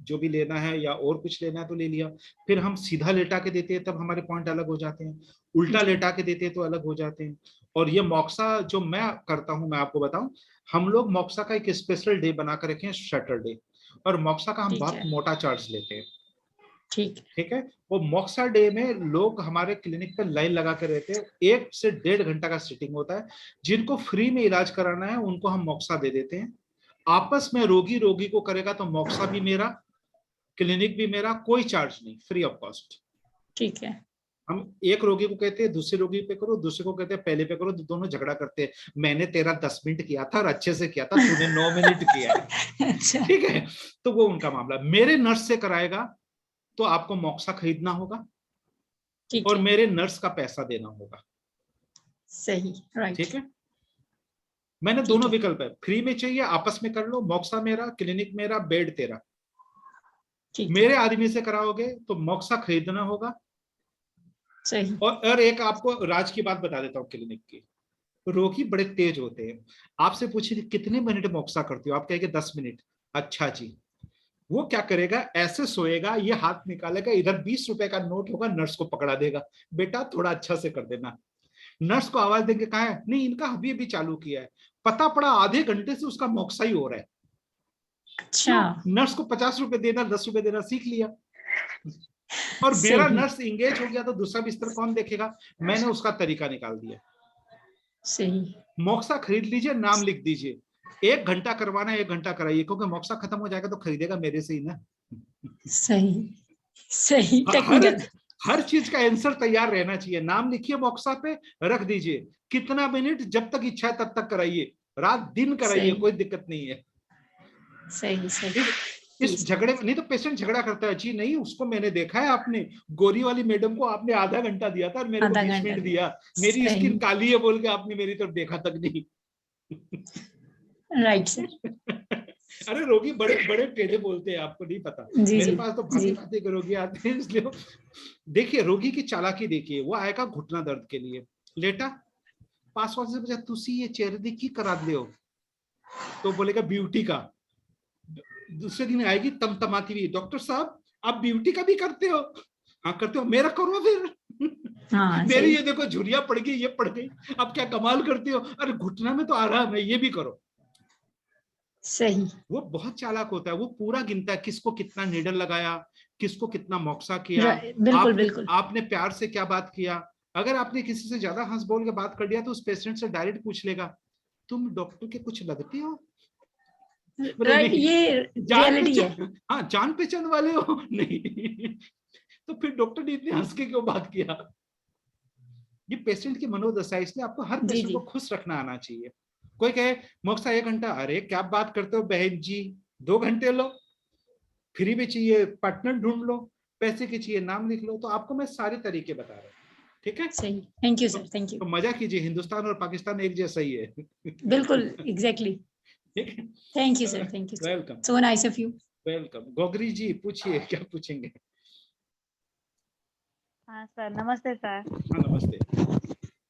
जो भी लेना है या और कुछ लेना है तो ले लिया। फिर हम सीधा लेटा के देते हैं तब हमारे पॉइंट अलग हो जाते हैं, उल्टा लेटा के देते हैं तो अलग हो जाते हैं। और ये मोक्सा जो मैं करता हूं, मैं आपको बताऊं, हम लोग मोक्सा का एक स्पेशल डे बना कर रखे हैं, सैटरडे, और मोक्सा का हम बहुत मोटा चार्ज लेते हैं। ठीक है। वो मोक्सा डे में लोग हमारे क्लिनिक पे लाइन लगा कर रहते हैं, 1 से 1.5 घंटा का सिटिंग होता है। जिनको फ्री में इलाज कराना है उनको हम मोक्सा दे देते हैं। आपस में रोगी को करेगा तो मोक्सा भी मेरा, क्लिनिक भी मेरा, कोई चार्ज नहीं, फ्री ऑफ कॉस्ट। ठीक है। हम एक रोगी को कहते हैं दूसरे रोगी पे करो, दूसरे को कहते हैं पहले पे करो, दोनों झगड़ा करते हैं, मैंने तेरा 10 मिनट किया था और अच्छे से किया था, तूने 9 मिनट किया है। ठीक है, तो वो उनका मामला। मेरे नर्स से कराएगा तो आपको मोक्सा खरीदना होगा और मेरे नर्स का पैसा देना होगा। सही, राइट। ठीक है, मैंने दोनों विकल्प है, फ्री में चाहिए आपस में कर लो, मोक्सा मेरा, क्लिनिक मेरा, बेड तेरा। मेरे आदमी से कराओगे तो मोक्सा खरीदना होगा। सही। और एक आपको राज की बात बता देता हूँ क्लिनिक की। रोगी बड़े तेज होते हैं, आपसे पूछिए कितने मिनट मोक्सा करते हो, आप कहेंगे 10 मिनट। अच्छा जी, वो क्या करेगा, ऐसे सोएगा, ये हाथ निकालेगा, इधर 20 रुपए का नोट होगा, नर्स को पकड़ा देगा, बेटा थोड़ा अच्छा से कर देना। नर्स को आवाज देंगे, कहा है, नहीं इनका अभी अभी चालू किया है। पता पड़ा आधे घंटे से उसका मोक्सा ही हो रहा है। अच्छा। नर्स को 50 रुपए देना, 10 रुपए देना सीख लिया। और मेरा नर्स इंगेज हो गया तो दूसरा बिस्तर कौन देखेगा, मैंने उसका तरीका निकाल दिया। सही। मोक्सा खरीद लीजिए, नाम लिख दीजिए, 1 घंटा करवाना 1 घंटा कराइए, क्योंकि मोक्सा खत्म हो जाएगा तो खरीदेगा मेरे से ही ना। सही। हर चीज का आंसर तैयार रहना चाहिए। नाम लिखिए मोक्सा पे, रख दीजिए, कितना मिनट, जब तक इच्छा है तब तक कराइए, रात दिन कराइए, कोई दिक्कत नहीं है। सही। इस झगड़े में नहीं तो पेशेंट झगड़ा करता है, जी नहीं उसको मैंने देखा है, आपने गोरी वाली मैडम को आपने आधा घंटा दिया था और मेरे को 20 मिनट दिया, मेरी स्किन काली है बोल के आपने मेरी तरफ देखा तक नहीं। Right sir. अरे रोगी बड़े बड़े टेढ़े बोलते हैं, आपको नहीं पता। मेरे पास तो भांति के रोगी आते हैं, इसलिए देखिए रोगी की चालाकी देखिए। वो आएगा घुटना दर्द के लिए, लेटा पास से बजा तुसी ये चेहरे दी की करा दे हो, तो बोलेगा ब्यूटी का। दूसरे दिन आएगी तमतमाती हुई, डॉक्टर साहब आप ब्यूटी का भी करते हो? हाँ करते हो, मेरा करो फिर। मेरी ये देखो झुर्रियां पड़ गई, ये पड़ गई, अब क्या कमाल करती हो? अरे घुटना में तो आ रहा है, मैं ये भी करो। सही। वो बहुत चालाक होता है, वो पूरा गिनता है किसको कितना नीडल लगाया, किसको कितना मोक्सा किया, बिल्कुल बिल्कुल। आपने प्यार से क्या बात किया। अगर आपने किसी से ज्यादा हंस बोल के बात कर दिया तो उस पेशेंट से डायरेक्ट पूछ लेगा, तुम डॉक्टर के कुछ लगती हो? राइट, ये रियलिटी है। हाँ, जान पहचान वाले हो नहीं तो फिर डॉक्टर ने इतने हंस के क्यों बात किया? ये पेशेंट की मनोदशा है, इसलिए आपको हर पेशेंट को खुश रखना आना चाहिए। कोई कहे मोक्सा 1 घंटा, अरे क्या बात करते हो बहन जी, 2 घंटे लो, फ्री में चाहिए पार्टनर ढूंढ लो, पैसे की चाहिए नाम लिख लो। तो आपको मैं सारे तरीके बता रहा हूँ, ठीक है? सही, thank you sir, thank you. तो मजा कीजिए, हिंदुस्तान और पाकिस्तान एक जैसा ही है। बिल्कुल, exactly. Thank you sir, thank you. Welcome, so nice of you. Welcome. Gogri ji पूछिए, क्या पूछेंगे? हाँ सर, नमस्ते सर। हाँ नमस्ते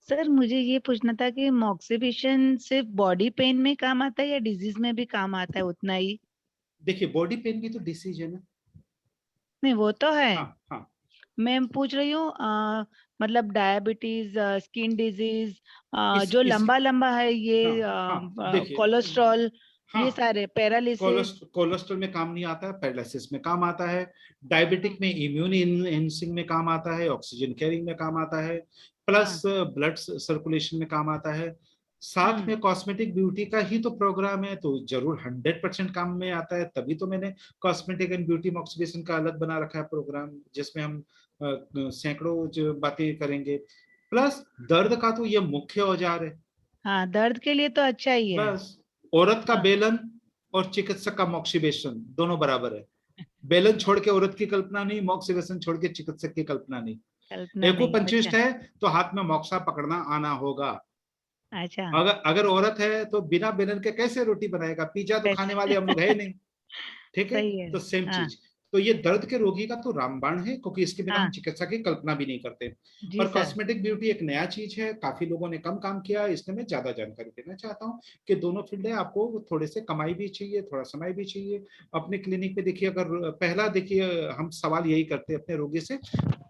सर, मुझे ये पूछना था कि मॉक्सिबिशन सिर्फ बॉडी पेन में काम आता है या डिजीज में भी काम आता है उतना ही? देखिए, बॉडी पेन भी तो डिसीज है ना। नहीं, वो तो है। हाँ, हाँ। मैं पूछ रही हूँ मतलब डायबिटीज, स्किन डिजीज, जो लंबा लंबा है ये, कोलेस्ट्रॉल, ये सारे, पैरालिसिस। कोलेस्ट्रॉल में काम नहीं आता है, पैरालिसिस में काम आता है, डायबिटिक में इम्यून एनहांसिंग में काम आता है, ऑक्सीजन कैरिंग में काम आता है, प्लस ब्लड सर्कुलेशन में काम आता है। साथ में कॉस्मेटिक ब्यूटी का ही तो प्रोग्राम है, तो जरूर 100% काम में आता है। तभी तो मैंने कॉस्मेटिक एंड ब्यूटी मॉक्सिबेशन का अलग बना रखा है प्रोग्राम, जिसमें हम सैकड़ों जो बातें करेंगे। प्लस दर्द का तो ये मुख्य औजार है। हाँ, दर्द के लिए तो अच्छा ही है। बस औरत का बेलन और चिकित्सक का मॉक्सिबेशन दोनों बराबर है। बेलन छोड़ के औरत की कल्पना नहीं, मॉक्सिबेशन छोड़ के चिकित्सक की कल्पना नहीं। एक्यूपंक्चरिस्ट है तो हाथ में मॉक्सा पकड़ना आना होगा। अच्छा। अगर औरत है तो बिना बेलन के कैसे रोटी बनाएगा? पिज्जा तो खाने वाले हम लोग है नहीं, ठीक है? तो सेम चीज। तो ये दर्द के रोगी का तो रामबाण है, क्योंकि इसके बिना हम चिकित्सा की कल्पना भी नहीं करते। और कॉस्मेटिक ब्यूटी एक नया चीज है, काफी लोगों ने कम काम किया, इसलिए मैं ज्यादा जानकारी देना चाहता हूँ कि दोनों फील्ड है। आपको थोड़े से कमाई भी चाहिए, थोड़ा समय भी चाहिए। अपने क्लिनिक पे देखिए, अगर पहला देखिए, हम सवाल यही करते हैं अपने रोगी से,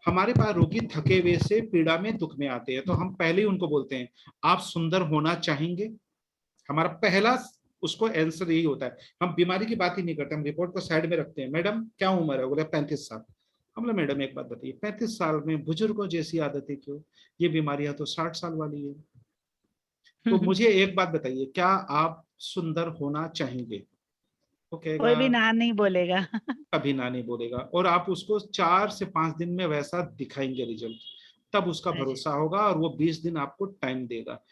हमारे पास रोगी थके हुए से, पीड़ा में, दुख में आते हैं, तो हम पहले ही उनको बोलते हैं, आप सुंदर होना चाहेंगे? हमारा पहला उसको आंसर यही होता है। हम बीमारी की बात ही नहीं करते, हम रिपोर्ट को साइड में रखते हैं। मैडम क्या उम्र है? बोले 35 साल। हम बोले मैडम एक बात बताइए, 35 साल में बुजुर्गों जैसी आदतें क्यों? ये बीमारियां तो 60 साल वाली है। तो मुझे एक बात बताइए, क्या आप सुंदर होना चाहेंगे? कोई भी ना नहीं बोलेगा। कभी ना नहीं बोलेगा। और आप उसको 4 से 5 दिन में वैसा दिखाएंगे रिजल्ट, तब उसका भरोसा होगा, और वो 20 दिन आपको टाइम देगा।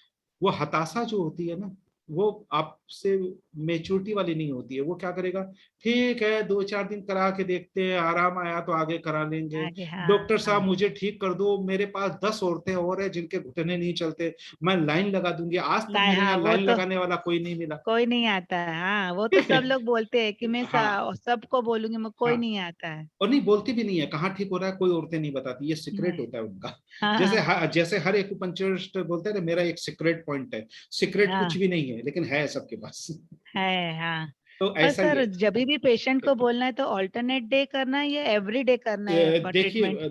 वो हताशा जो होती है ना, वो आपसे मेच्योरिटी वाली नहीं होती है। वो क्या करेगा, ठीक है 2-4 दिन करा के देखते हैं, आराम आया तो आगे करा लेंगे। डॉक्टर साहब मुझे ठीक कर दो, मेरे पास 10 औरतें और है जिनके घुटने नहीं चलते, मैं लाइन लगा दूंगी। आज तक मेरे यहाँ लाइन लगाने वाला कोई नहीं मिला। कोई नहीं आता है। हाँ, वो तो सब लोग बोलते हैं कि मैं सबको बोलूंगी, मैं कोई नहीं आता है। और नहीं बोलती भी नहीं है, कहाँ ठीक हो रहा है कोई औरतें नहीं बताती, ये सीक्रेट होता है उनका। जैसे हर एक्यूपंक्चरिस्ट बोलते हैं ना, मेरा एक सीक्रेट पॉइंट है। सीक्रेट कुछ भी नहीं है, लेकिन है सबके पास है। हाँ, तो ऐसा सर जब भी पेशेंट को बोलना है तो ऑल्टरनेट डे करना है या एवरी डे करना है?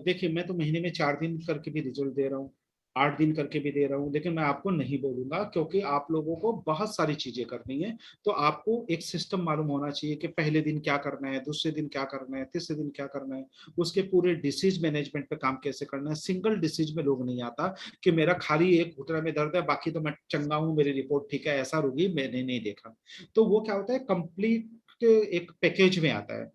देखिए मैं तो महीने में 4 दिन करके भी रिजल्ट दे रहा हूँ, 8 दिन करके भी दे रहा हूँ, लेकिन मैं आपको नहीं बोलूंगा, क्योंकि आप लोगों को बहुत सारी चीजें करनी है। तो आपको एक सिस्टम मालूम होना चाहिए कि पहले दिन क्या करना है, दूसरे दिन क्या करना है, तीसरे दिन क्या करना है, उसके पूरे डिसीज मैनेजमेंट पे काम कैसे करना है। सिंगल डिसीज में लोग नहीं आता कि मेरा खाली एक घुटने में दर्द है, बाकी तो मैं चंगा हूँ, मेरी रिपोर्ट ठीक है, ऐसा रोगी मैंने नहीं देखा। तो वो क्या होता है, कंप्लीट एक पैकेज में आता है।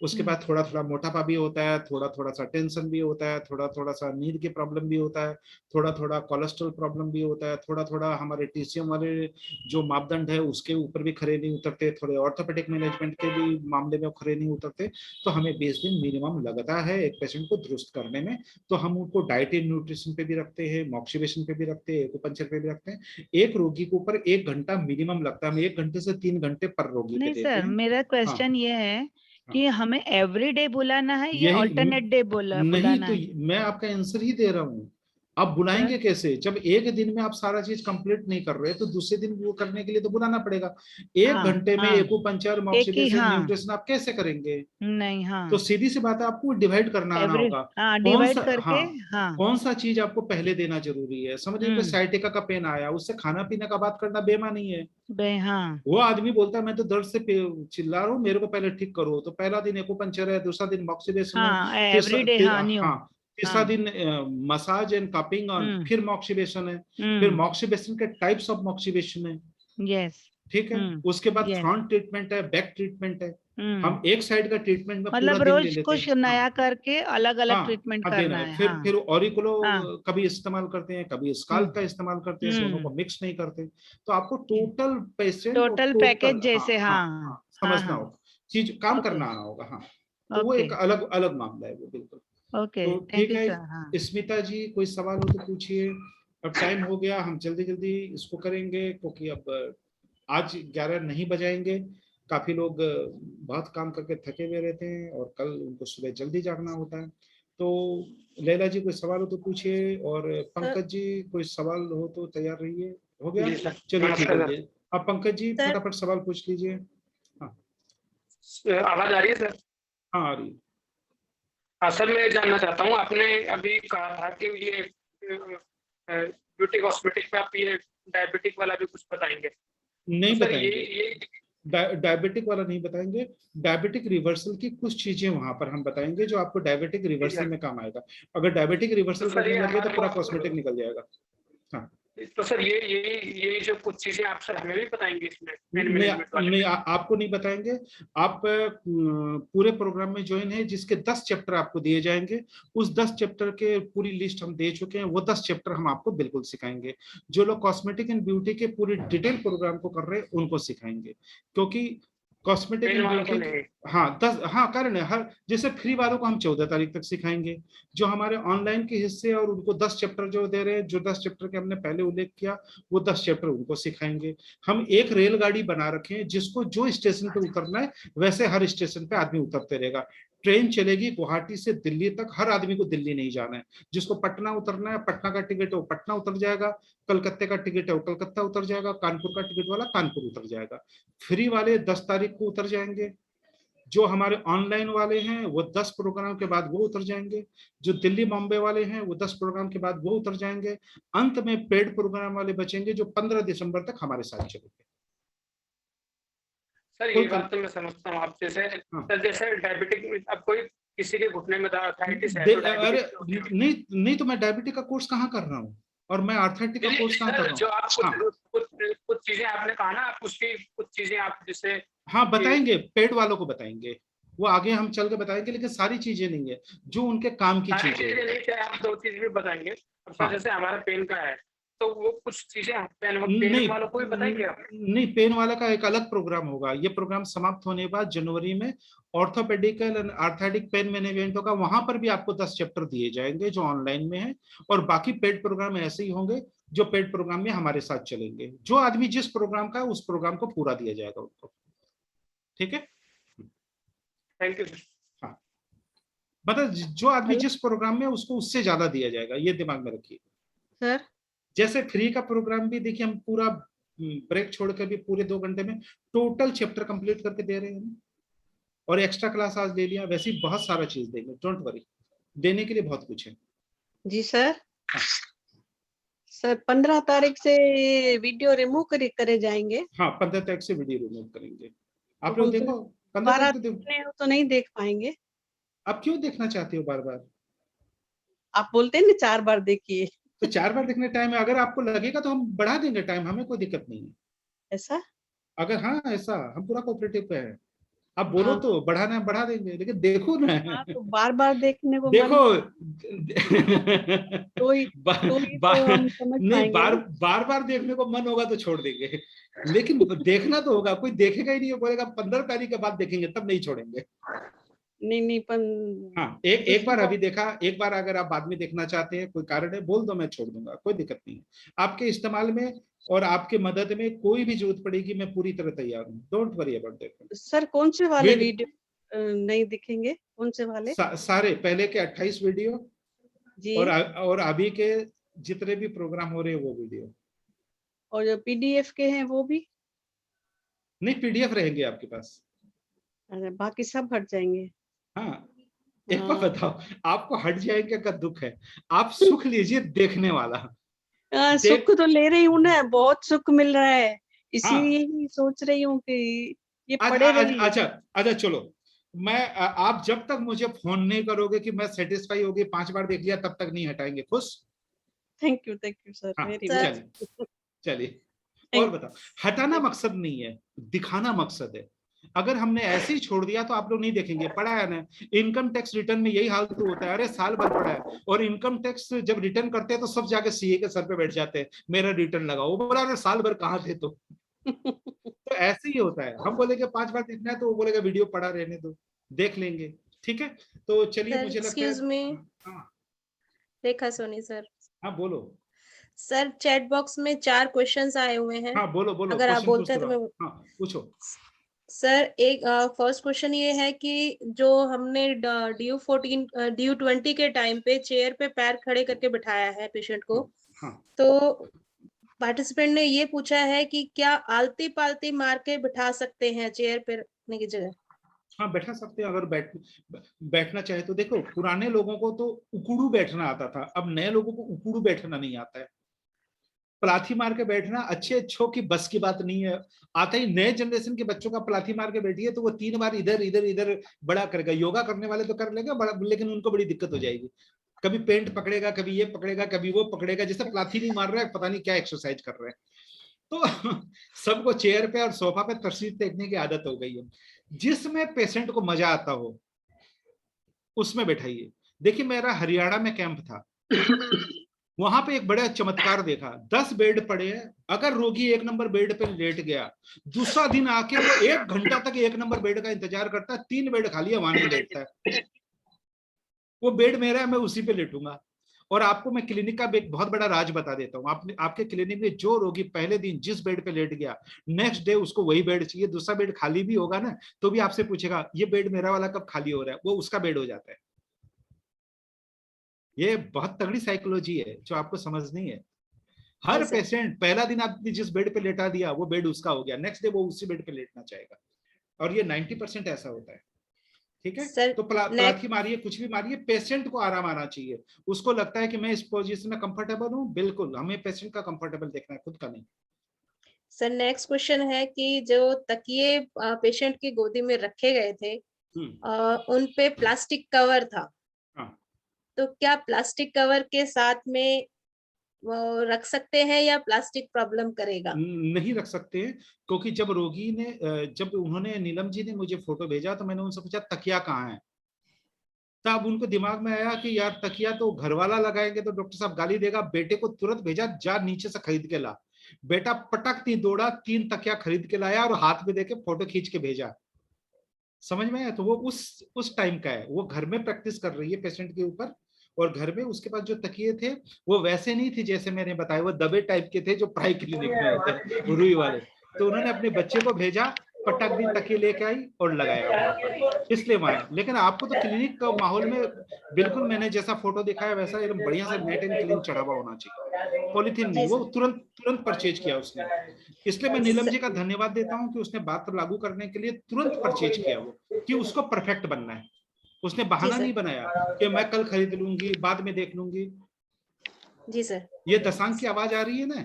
उसके बाद थोड़ा थोड़ा मोटापा भी होता है, थोड़ा थोड़ा सा टेंशन भी होता है, थोड़ा थोड़ा सा नींद की प्रॉब्लम भी होता है, थोड़ा थोड़ा कोलेस्ट्रॉल प्रॉब्लम भी होता है, थोड़ा थोड़ा हमारे टीसीएम वाले जो मापदंड है उसके ऊपर भी खरे नहीं उतरते, थोड़े ऑर्थोपेडिक मैनेजमेंट के भी मामले में खरे नहीं उतरते। तो हमें 20 दिन मिनिमम लगता है एक पेशेंट को दुरुस्त करने में। तो हम उनको डाइट एंड न्यूट्रिशन पे भी रखते हैं, मॉक्सिबेशन पे भी रखते हैं, एक्यूपंक्चर पे भी रखते हैं। एक रोगी के ऊपर 1 घंटा मिनिमम लगता है, हम 1 घंटे से 3 घंटे पर रोगी पे देते हैं। मेरा क्वेश्चन ये है कि हमें एवरी डे बुलाना है या ऑल्टरनेट डे बुलाना है? मैं आपका आंसर ही दे रहा हूँ। आप बुलाएंगे कैसे? जब एक दिन में आप सारा चीज कंप्लीट नहीं कर रहे तो दूसरे दिन वो करने के लिए तो बुलाना पड़ेगा। एक घंटे में एक्यूपंक्चर, मॉक्सिबेशन, न्यूट्रिशन आप कैसे करेंगे? नहीं। तो सीधी सी बात है, आपको डिवाइड करना आना होगा। डिवाइड करके कौन सा चीज आपको पहले देना जरूरी है। समझिए कोई साइटिका का पेन आया, उससे खाना पीने का बात करना बेमानी है। वो आदमी बोलता है मैं तो दर्द से चिल्ला रहा हूँ, मेरे को पहले ठीक करो। तो पहला दिन एक्यूपंक्चर है, दूसरा दिन मॉक्सिबेशन है, तीसरा दिन मसाज एंड कपिंग, और फिर मॉक्सिबेशन है, फिर मॉक्सिबेशन के टाइप्स ऑफ मॉक्सिबेशन है। यस, ठीक है। उसके बाद फ्रंट ट्रीटमेंट है, बैक ट्रीटमेंट है। हम एक साइड का ट्रीटमेंट में मतलब पूरा दिन ले रोज लेते कुछ हैं। नया करके अलग अलग ट्रीटमेंट करना है। फिर ऑरिकुलो कभी इस्तेमाल करते हैं, कभी स्काल्प का इस्तेमाल करते हैं, दोनों को मिक्स नहीं करते। तो आपको टोटल पेशेंट, टोटल पैकेज जैसे समझना होगा, चीज काम करना आना होगा। हाँ, तो वो एक अलग अलग मामला है वो, बिल्कुल। तो ठीक है। स्मिता जी कोई सवाल हो तो पूछिए। अब टाइम हो गया, हम जल्दी जल्दी इसको करेंगे क्योंकि अब आज 11 नहीं बजाएंगे। काफी लोग बहुत काम करके थके हुए रहते हैं और कल उनको सुबह जल्दी जागना होता है। तो लैला जी कोई सवाल हो तो पूछिए, और पंकज जी कोई सवाल हो तो तैयार रहिए। हो गया? चलिए ठीक है। अब पंकज जी फटाफट सवाल पूछ लीजिए। हाँ, आवाज आ रही है सर? हाँ आ रही है। हाँ सर, मैं जानना चाहता हूँ, आपने अभी कहा था कि ये ब्यूटी कॉस्मेटिक में आप ये डायबिटिक वाला भी कुछ बताएंगे? नहीं तो बताएंगे, ये डायबिटिक वाला नहीं बताएंगे। डायबिटिक रिवर्सल की कुछ चीजें वहां पर हम बताएंगे जो आपको डायबिटिक रिवर्सल में काम आएगा। अगर डायबिटिक रिवर्सल करने लगे तो पूरा कॉस्मेटिक निकल जाएगा। हाँ, तो सर ये जो कुछ चीजें आप सर हमें भी बताएंगे इसमें? नहीं, आपको नहीं बताएंगे। आप पूरे प्रोग्राम में ज्वाइन है, जिसके 10 चैप्टर आपको दिए जाएंगे। उस 10 चैप्टर के पूरी लिस्ट हम दे चुके हैं, वो 10 चैप्टर हम आपको बिल्कुल सिखाएंगे। जो लोग कॉस्मेटिक एंड ब्यूटी के पूरे डिटेल प्रोग्राम को कर रहे हैं उनको सिखाएंगे, क्योंकि कॉस्मेटिक एंड ब्यूटी कारण है। हर जैसे फ्री वालों को हम 14 तारीख तक सिखाएंगे। जो हमारे ऑनलाइन के हिस्से और उनको 10 चैप्टर जो दे रहे हैं, जो 10 चैप्टर के हमने पहले उल्लेख किया, वो 10 चैप्टर उनको सिखाएंगे। हम एक रेलगाड़ी बना रखे हैं, जिसको जो स्टेशन पे उतरना है वैसे हर स्टेशन पे आदमी उतरते रहेगा। ट्रेन चलेगी गुवाहाटी से दिल्ली तक, हर आदमी को दिल्ली नहीं जाना है। जिसको पटना उतरना है, पटना का टिकट है वो पटना उतर जाएगा, कलकत्ते का टिकट है वो कलकत्ता उतर जाएगा, कानपुर का टिकट वाला कानपुर उतर जाएगा। फ्री वाले 10 तारीख को उतर जाएंगे। जो हमारे ऑनलाइन वाले हैं वो 10 प्रोग्राम के बाद वो उतर जाएंगे। जो दिल्ली बॉम्बे वाले हैं वो 10 प्रोग्राम के बाद वो उतर जाएंगे। अंत में पेड प्रोग्राम वाले बचेंगे जो 15 दिसंबर तक हमारे साथ चलेंगे। सर ये बात तो मैं समझता हूँ। आप जैसे डायबिटिक, अब कोई किसी के घुटने में आर्थराइटिस है तो अरे नहीं तो मैं डायबिटिक का कोर्स कहाँ कर रहा हूँ, और मैं आर्थराइटिक का कोर्स कहाँ कर रहा हूँ? जो आप कुछ चीजें आपने कहा ना, आप उसकी कुछ चीजें आप जैसे बताएंगे, पेड वालों को बताएंगे, वो आगे हम चल के बताएंगे, लेकिन सारी चीजें नहीं है, जो उनके काम की चीजें हैं। आप 2 चीज भी बताएंगे। अब सर जैसे हमारा पेन का है तो वो कुछ चीजें पेन वालों को भी बताएंगे आप? नहीं, पेन वाला का एक अलग प्रोग्राम होगा। ये प्रोग्राम समाप्त होने के बाद जनवरी में ऑर्थोपेडिकल एंड आर्थराइटिक पेन मैनेजमेंट होगा। वहां पर भी आपको 10 चैप्टर दिए जाएंगे जो ऑनलाइन में है, और बाकी पेड प्रोग्राम ऐसे ही होंगे जो पेड प्रोग्राम में हमारे साथ चलेंगे। जो आदमी जिस प्रोग्राम का उस प्रोग्राम को पूरा दिया जाएगा उनको। ठीक है, थैंक यू। हाँ, मतलब जो आदमी जिस प्रोग्राम में उसको उससे ज्यादा दिया जाएगा, ये दिमाग में रखिए सर। जैसे फ्री का प्रोग्राम भी देखिए, हम पूरा ब्रेक छोड़ के भी पूरे 2 घंटे में टोटल चैप्टर कंप्लीट करके दे रहे हैं, और एक्स्ट्रा क्लास आज ले लिया। वैसे ही बहुत सारा चीज देंगे, डोंट वरी, देने के लिए बहुत कुछ है। जी सर। सर 15 तारीख से वीडियो रिमूव करे जाएंगे? हाँ, 15 तारीख से वीडियो रिमूव करेंगे। आप लोग देखो, 15 तारीख तो नहीं देख पाएंगे। आप क्यों देखना चाहते हो बार बार? आप बोलते हैं ना 4 बार देखिए, तो 4 बार देखने टाइम है। अगर आपको लगेगा तो हम बढ़ा देंगे टाइम, हमें कोई दिक्कत नहीं है। ऐसा? अगर हाँ ऐसा, हम पूरा कोऑपरेटिव पे है। आप बोलो तो बढ़ाना बढ़ा देंगे, लेकिन देखो ना। तो बार बार देखने को देखो नहीं, बार बार देखने को मन होगा तो छोड़ देंगे, लेकिन देखना तो होगा। कोई देखेगा ही नहीं, बोलेगा 15 तारीख के बाद देखेंगे, तब नहीं छोड़ेंगे। नहीं हाँ, एक बार अभी देखा, एक बार अगर आप बाद में देखना चाहते हैं, कोई कारण है बोल दो, मैं छोड़ दूंगा, कोई दिक्कत नहीं है। आपके इस्तेमाल में और आपके मदद में कोई भी जरूरत पड़ेगी, मैं पूरी तरह तैयार हूँ। Don't worry about that. Sir कौन से वाले वीडियो नहीं दिखेंगे? कौन से वाले? सारे पहले के 28 वीडियो जी, और अभी के जितने भी प्रोग्राम हो रहे हैं वो वीडियो। और जो PDF के हैं वो भी? नहीं, PDF रहेंगे आपके पास। अरे बाकी सब हट जाएंगे? हाँ, एक बात बताओ, आपको हट जाएंगे का दुख है, आप सुख लीजिए देखने वाला। सुख तो ले रही हूँ ना, बहुत सुख मिल रहा है, इसलिए हाँ। ही सोच रही हूँ कि ये पड़े रहिए। अच्छा चलो, मैं आप जब तक मुझे फोन नहीं करोगे कि मैं सेटिस्फाई होगी 5 बार देख लिया, तब तक नहीं हटाएंगे। खुश? Thank you sir. हाँ, वेरी चलिए और बताओ। हटाना मकसद नहीं है, दिखाना मकसद है। अगर हमने ऐसे ही छोड़ दिया तो आप लोग नहीं देखेंगे। पढ़ा है ना, इनकम टैक्स रिटर्न में यही हाल तो होता है। अरे साल भर पड़ा है, और इनकम टैक्स जब रिटर्न करते हैं तो सब जाके CA के सर पे बैठ जाते हैं, मेरा रिटर्न लगाओ। वो बोला अरे साल भर कहाँ थे तो तो ऐसे ही होता है। हम बोलेंगे 5 बार देखना है तो वो बोलेगा वीडियो पड़ा रहने दो, देख लेंगे। ठीक है, तो चलिए, मुझे लगता है। एक्सक्यूज मी, हाँ रेखा सोनी सर। हाँ बोलो सर, चैट बॉक्स में 4 क्वेश्चंस आए हुए हैं। हाँ बोलो अगर आप बोलते हैं तो मैं हाँ पूछो। सर, एक फर्स्ट क्वेश्चन ये है कि जो हमने DU20 के टाइम पे चेयर पे पैर खड़े करके बिठाया है पेशेंट को, हाँ। तो पार्टिसिपेंट ने ये पूछा है कि क्या आलती पालती मार के बिठा सकते हैं चेयर पे रखने की जगह? हाँ, बैठा सकते हैं अगर बैठना चाहे तो। देखो, पुराने लोगों को तो उकड़ू बैठना आता था, अब नए लोगों को उकड़ू बैठना नहीं आता है। पलाथी मार के बैठना अच्छे अच्छों की बस की बात नहीं है। आता ही नए जनरेशन के बच्चों का पलाथी मार के बैठिए तो वो 3 बार इधर इधर इधर बड़ा करेगा। योगा करने वाले तो कर लेगा बड़ा, लेकिन उनको बड़ी दिक्कत हो जाएगी। कभी पेंट पकड़ेगा, कभी ये पकड़ेगा, कभी वो पकड़ेगा, जैसे पलाथी नहीं मार रहा है, पता नहीं क्या एक्सरसाइज कर रहा है। तो सबको चेयर पे और सोफा पे तस्वीर देखने की आदत हो गई है। जिसमें पेशेंट को मजा आता हो उसमें बैठाइए। देखिए, मेरा हरियाणा में कैंप था, वहां पे एक बड़ा चमत्कार देखा। 10 बेड पड़े हैं, अगर रोगी 1 नंबर बेड पे लेट गया, दूसरा दिन आके वो 1 घंटा तक 1 नंबर बेड का इंतजार करता है। 3 बेड खाली है, वहां नहीं लेटता है। वो बेड मेरा है, मैं उसी पे लेटूंगा। और आपको मैं क्लिनिक का एक बहुत बड़ा राज बता देता हूँ। आपके क्लिनिक में जो रोगी पहले दिन जिस बेड पे लेट गया, नेक्स्ट डे उसको वही बेड चाहिए। दूसरा बेड खाली भी होगा ना तो भी आपसे पूछेगा ये बेड मेरा वाला कब खाली हो रहा है, वो उसका बेड हो जाता है। ये बहुत तगड़ी साइकोलॉजी है जो आपको समझनी है। हर पेशेंट पहला दिन आपने जिस बेड पे लेटा दिया वो बेड उसका हो गया, नेक्स्ट डे वो उसी बेड पे लेटना चाहेगा। और ये 90% ऐसा होता है। ठीक है, तो पलाथी मारिए, कुछ भी मारिए, पेशेंट को आराम आना चाहिए। उसको लगता है कि मैं इस पोजीशन में कंफर्टेबल हूँ, बिल्कुल हमें पेशेंट का कंफर्टेबल देखना है, खुद का नहीं। सर, नेक्स्ट क्वेश्चन है कि जो तकिए पेशेंट की गोदी में रखे गए थे, उन पे प्लास्टिक कवर था। तो क्या प्लास्टिक कवर के साथ में वो रख सकते हैं या प्लास्टिक प्रॉब्लम करेगा? नहीं रख सकते हैं, क्योंकि जब रोगी ने नीलम जी ने मुझे फोटो भेजा तो मैंने उनसे पूछा तकिया कहाँ है। तब उनको दिमाग में आया कि यार तकिया तो घर वाला लगाएंगे तो डॉक्टर साहब गाली देगा। बेटे को तुरंत भेजा, जा नीचे से खरीद के ला। बेटा पटक ती दौड़ा, 3 तकिया खरीद के लाया और हाथ में देके फोटो खींच के भेजा। समझ में आया? तो वो उस टाइम का है, वो घर में प्रैक्टिस कर रही है पेशेंट के ऊपर। और घर में उसके पास जो तकिए थे वो वैसे नहीं थे जैसे मैंने बताया, वो दबे टाइप के थे जो प्राई क्लिनिक में होते हैं, रुई वाले। तो उन्होंने अपने बच्चे को भेजा, पटक दी, तकिए लेके आई और लगाया, इसलिए वहां। लेकिन आपको तो क्लिनिक का माहौल में बिल्कुल मैंने जैसा फोटो दिखाया वैसा एकदम बढ़िया से नेट एंड क्लीन चढ़ा हुआ होना चाहिए, पॉलिथीन नहीं। वो तुरंत परचेज किया उसने। इसलिए मैं नीलम जी का धन्यवाद देता हूँ कि उसने बात लागू करने के लिए तुरंत परचेज किया, वो कि उसको परफेक्ट बनना है। उसने बहाना नहीं बनाया कि मैं कल खरीद लूंगी, बाद में देख लूंगी। जी सर। ये दसांग की आवाज आ रही है ना,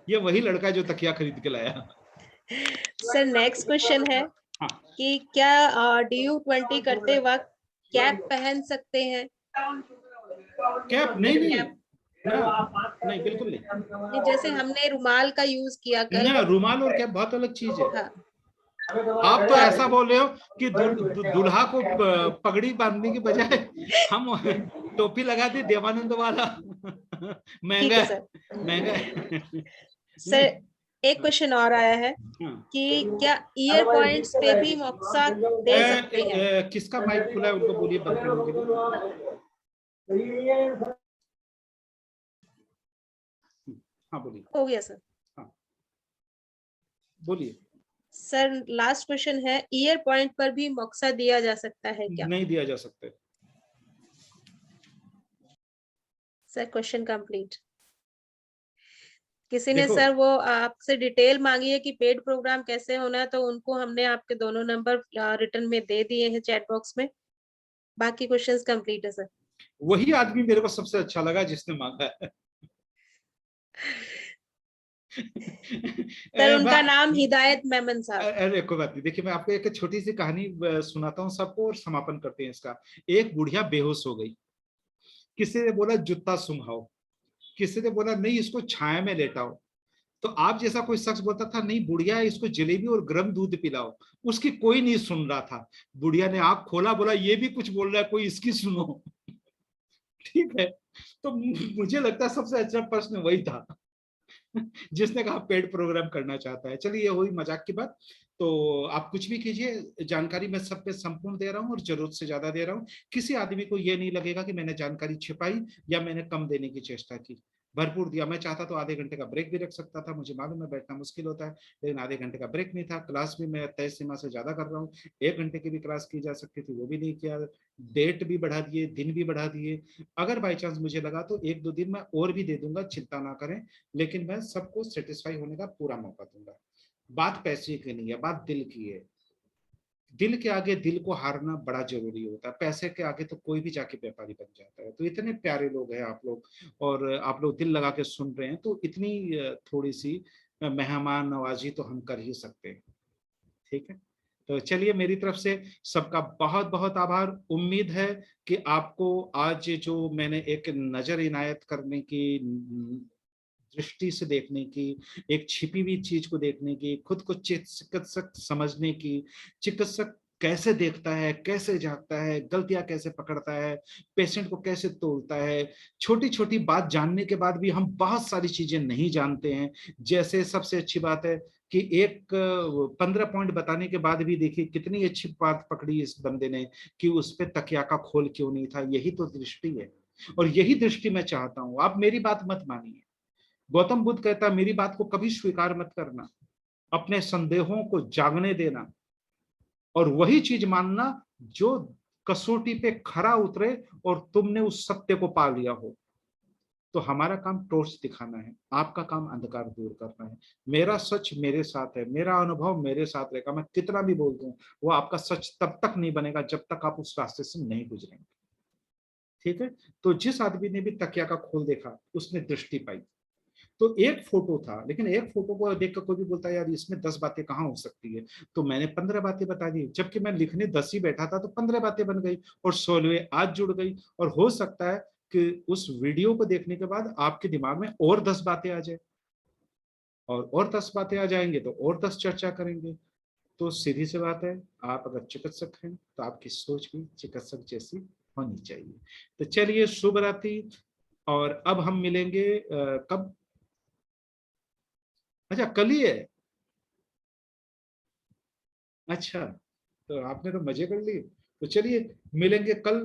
ये वही लड़का जो तकिया खरीद के लाया। सर, नेक्स्ट क्वेश्चन है कि क्या DU20 करते वक्त कैप पहन सकते हैं? कैप नहीं, बिल्कुल नहीं। जैसे हमने रुमाल का यूज किया कल। ना, रुमाल और कैप बहुत अलग चीज है। हाँ। आप तो ऐसा बोल रहे हो कि दूल्हा को पगड़ी बांधने की बजाय हम टोपी लगा दी देवानंद वाला। महंगा सर, एक क्वेश्चन और आया है कि क्या ईयर पॉइंट्स पे भी मोक्सा दे सकते हैं? किसका माइक खुला है उनको बोलिए बंद करने के लिए। हाँ बोलिए। हो गया सर। हाँ बोलिए। सर, लास्ट क्वेश्चन है, ईयर पॉइंट पर भी मोक्सा दिया जा सकता है क्या? नहीं दिया जा सकता। Sir, question complete. किसी ने सर वो आपसे डिटेल मांगी है कि पेड प्रोग्राम कैसे होना है, तो उनको हमने आपके दोनों नंबर रिटर्न में दे दिए हैं चैट बॉक्स में। बाकी क्वेश्चंस कंप्लीट है सर। वही आदमी मेरे को सबसे अच्छा लगा जिसने मांगा है। सर उनका नाम हिदायत मेमन साहब। अरे कोई बात नहीं, देखिए मैं आपको एक छोटी सी कहानी सुनाता हूँ सबको और समापन करते हैं इसका। एक बुढ़िया बेहोश हो गई, किसी ने बोला जूता सुंघाओ, किसी ने बोला नहीं इसको छाया में लेटाओ, तो आप जैसा कोई शख्स बोलता था नहीं बुढ़िया इसको जलेबी और गर्म दूध पिलाओ। उसकी कोई नहीं सुन रहा था। बुढ़िया ने आंख खोला, बोला ये भी कुछ बोल रहा है, कोई इसकी सुनो। ठीक है, तो मुझे लगता है सबसे अच्छा प्रश्न वही था जिसने कहा पेड प्रोग्राम करना चाहता है। चलिए ये हुई मजाक की बात। तो आप कुछ भी कीजिए, जानकारी मैं सब पे संपूर्ण दे रहा हूँ और जरूरत से ज्यादा दे रहा हूँ। किसी आदमी को ये नहीं लगेगा कि मैंने जानकारी छिपाई या मैंने कम देने की चेष्टा की, भरपूर दिया। मैं चाहता तो आधे घंटे का ब्रेक भी रख सकता था, मुझे मालूम है बैठना मुश्किल होता है, लेकिन आधे घंटे का ब्रेक नहीं था। क्लास भी मैं तय सीमा से ज्यादा कर रहा हूँ, 1 घंटे की भी क्लास की जा सकती थी, वो भी नहीं किया। डेट भी बढ़ा दिए, दिन भी बढ़ा दिए। अगर बाई चांस मुझे लगा तो 1-2 दिन मैं और भी दे दूंगा, चिंता ना करें, लेकिन मैं सबको सेटिस्फाई होने का पूरा मौका दूंगा। बात पैसे की नहीं है, बात दिल की है। दिल के आगे दिल को हारना बड़ा जरूरी होता है, पैसे के आगे तो कोई भी जाके व्यापारी बन जाता है। तो इतने प्यारे लोग हैं आप लोग, और आप लोग दिल लगा के सुन रहे हैं, तो इतनी थोड़ी सी मेहमान नवाजी तो हम कर ही सकते हैं। ठीक है, तो चलिए मेरी तरफ से सबका बहुत बहुत आभार। उम्मीद है कि आपको आज जो मैंने एक नजर इनायत करने की, दृष्टि से देखने की, एक छिपी हुई चीज को देखने की, खुद को चिकित्सक समझने की, चिकित्सक कैसे देखता है, कैसे जागता है, गलतियां कैसे पकड़ता है, पेशेंट को कैसे तोलता है। छोटी छोटी बात जानने के बाद भी हम बहुत सारी चीजें नहीं जानते हैं। जैसे सबसे अच्छी बात है कि एक 15 पॉइंट बताने के बाद भी देखिए कितनी अच्छी बात पकड़ी इस बंदे ने कि उस पे तकिया का खोल क्यों नहीं था। यही तो दृष्टि है, और यही दृष्टि मैं चाहता हूं। आप मेरी बात मत मानिए, गौतम बुद्ध कहता मेरी बात को कभी स्वीकार मत करना, अपने संदेहों को जागने देना और वही चीज मानना जो कसौटी पे खरा उतरे और तुमने उस सत्य को पा लिया हो। तो हमारा काम टॉर्च दिखाना है, आपका काम अंधकार दूर करना है। मेरा सच मेरे साथ है, मेरा अनुभव मेरे साथ रहेगा। मैं कितना भी बोल दूं वो आपका सच तब तक नहीं बनेगा जब तक आप उस रास्ते से नहीं गुजरेंगे। ठीक है, तो जिस आदमी ने भी तकिया का खोल देखा उसने दृष्टि पाई। तो एक फोटो था, लेकिन एक फोटो को देखकर कोई भी बोलता है यार इसमें 10 बातें कहाँ हो सकती है, तो मैंने 15 बातें बता दी। जबकि मैं लिखने 10 ही बैठा था तो 15 बातें बन गई और 16वीं आज जुड़ गई। और हो सकता है कि उस वीडियो को देखने के बाद आपके दिमाग में और 10 बातें आ जाए, और 10 बातें आ जाएंगे तो और 10 चर्चा करेंगे। तो सीधी सी बात है, आप अगर चिकित्सक हैं तो आपकी सोच भी चिकित्सक जैसी होनी चाहिए। तो चलिए शुभ रात्रि, और अब हम मिलेंगे कब? अच्छा कल ही है? अच्छा, तो आपने तो मजे कर लिए। तो चलिए मिलेंगे कल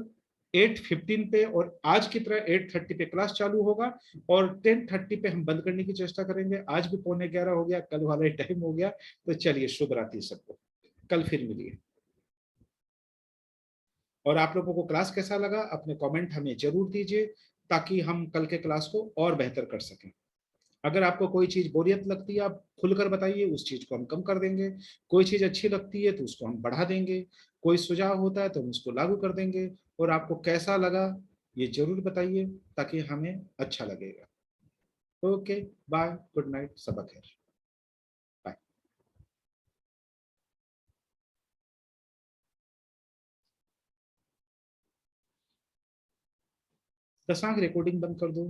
8:15 पे, और आज की तरह 8:30 पे क्लास चालू होगा और 10:30 पे हम बंद करने की चेष्टा करेंगे। आज भी 11:45 हो गया, कल वाला ही टाइम हो गया। तो चलिए शुभ रात्रि सबको, कल फिर मिलिए। और आप लोगों को क्लास कैसा लगा अपने कमेंट हमें जरूर दीजिए, ताकि हम कल के क्लास को और बेहतर कर सकें। अगर आपको कोई चीज बोरियत लगती है आप खुलकर बताइए, उस चीज को हम कम कर देंगे। कोई चीज अच्छी लगती है तो उसको हम बढ़ा देंगे। कोई सुझाव होता है तो हम उसको लागू कर देंगे। और आपको कैसा लगा ये जरूर बताइए, ताकि हमें अच्छा लगेगा। ओके, बाय, गुड नाइट, सबक खैर, बाय। दसांग रिकॉर्डिंग बंद कर दो।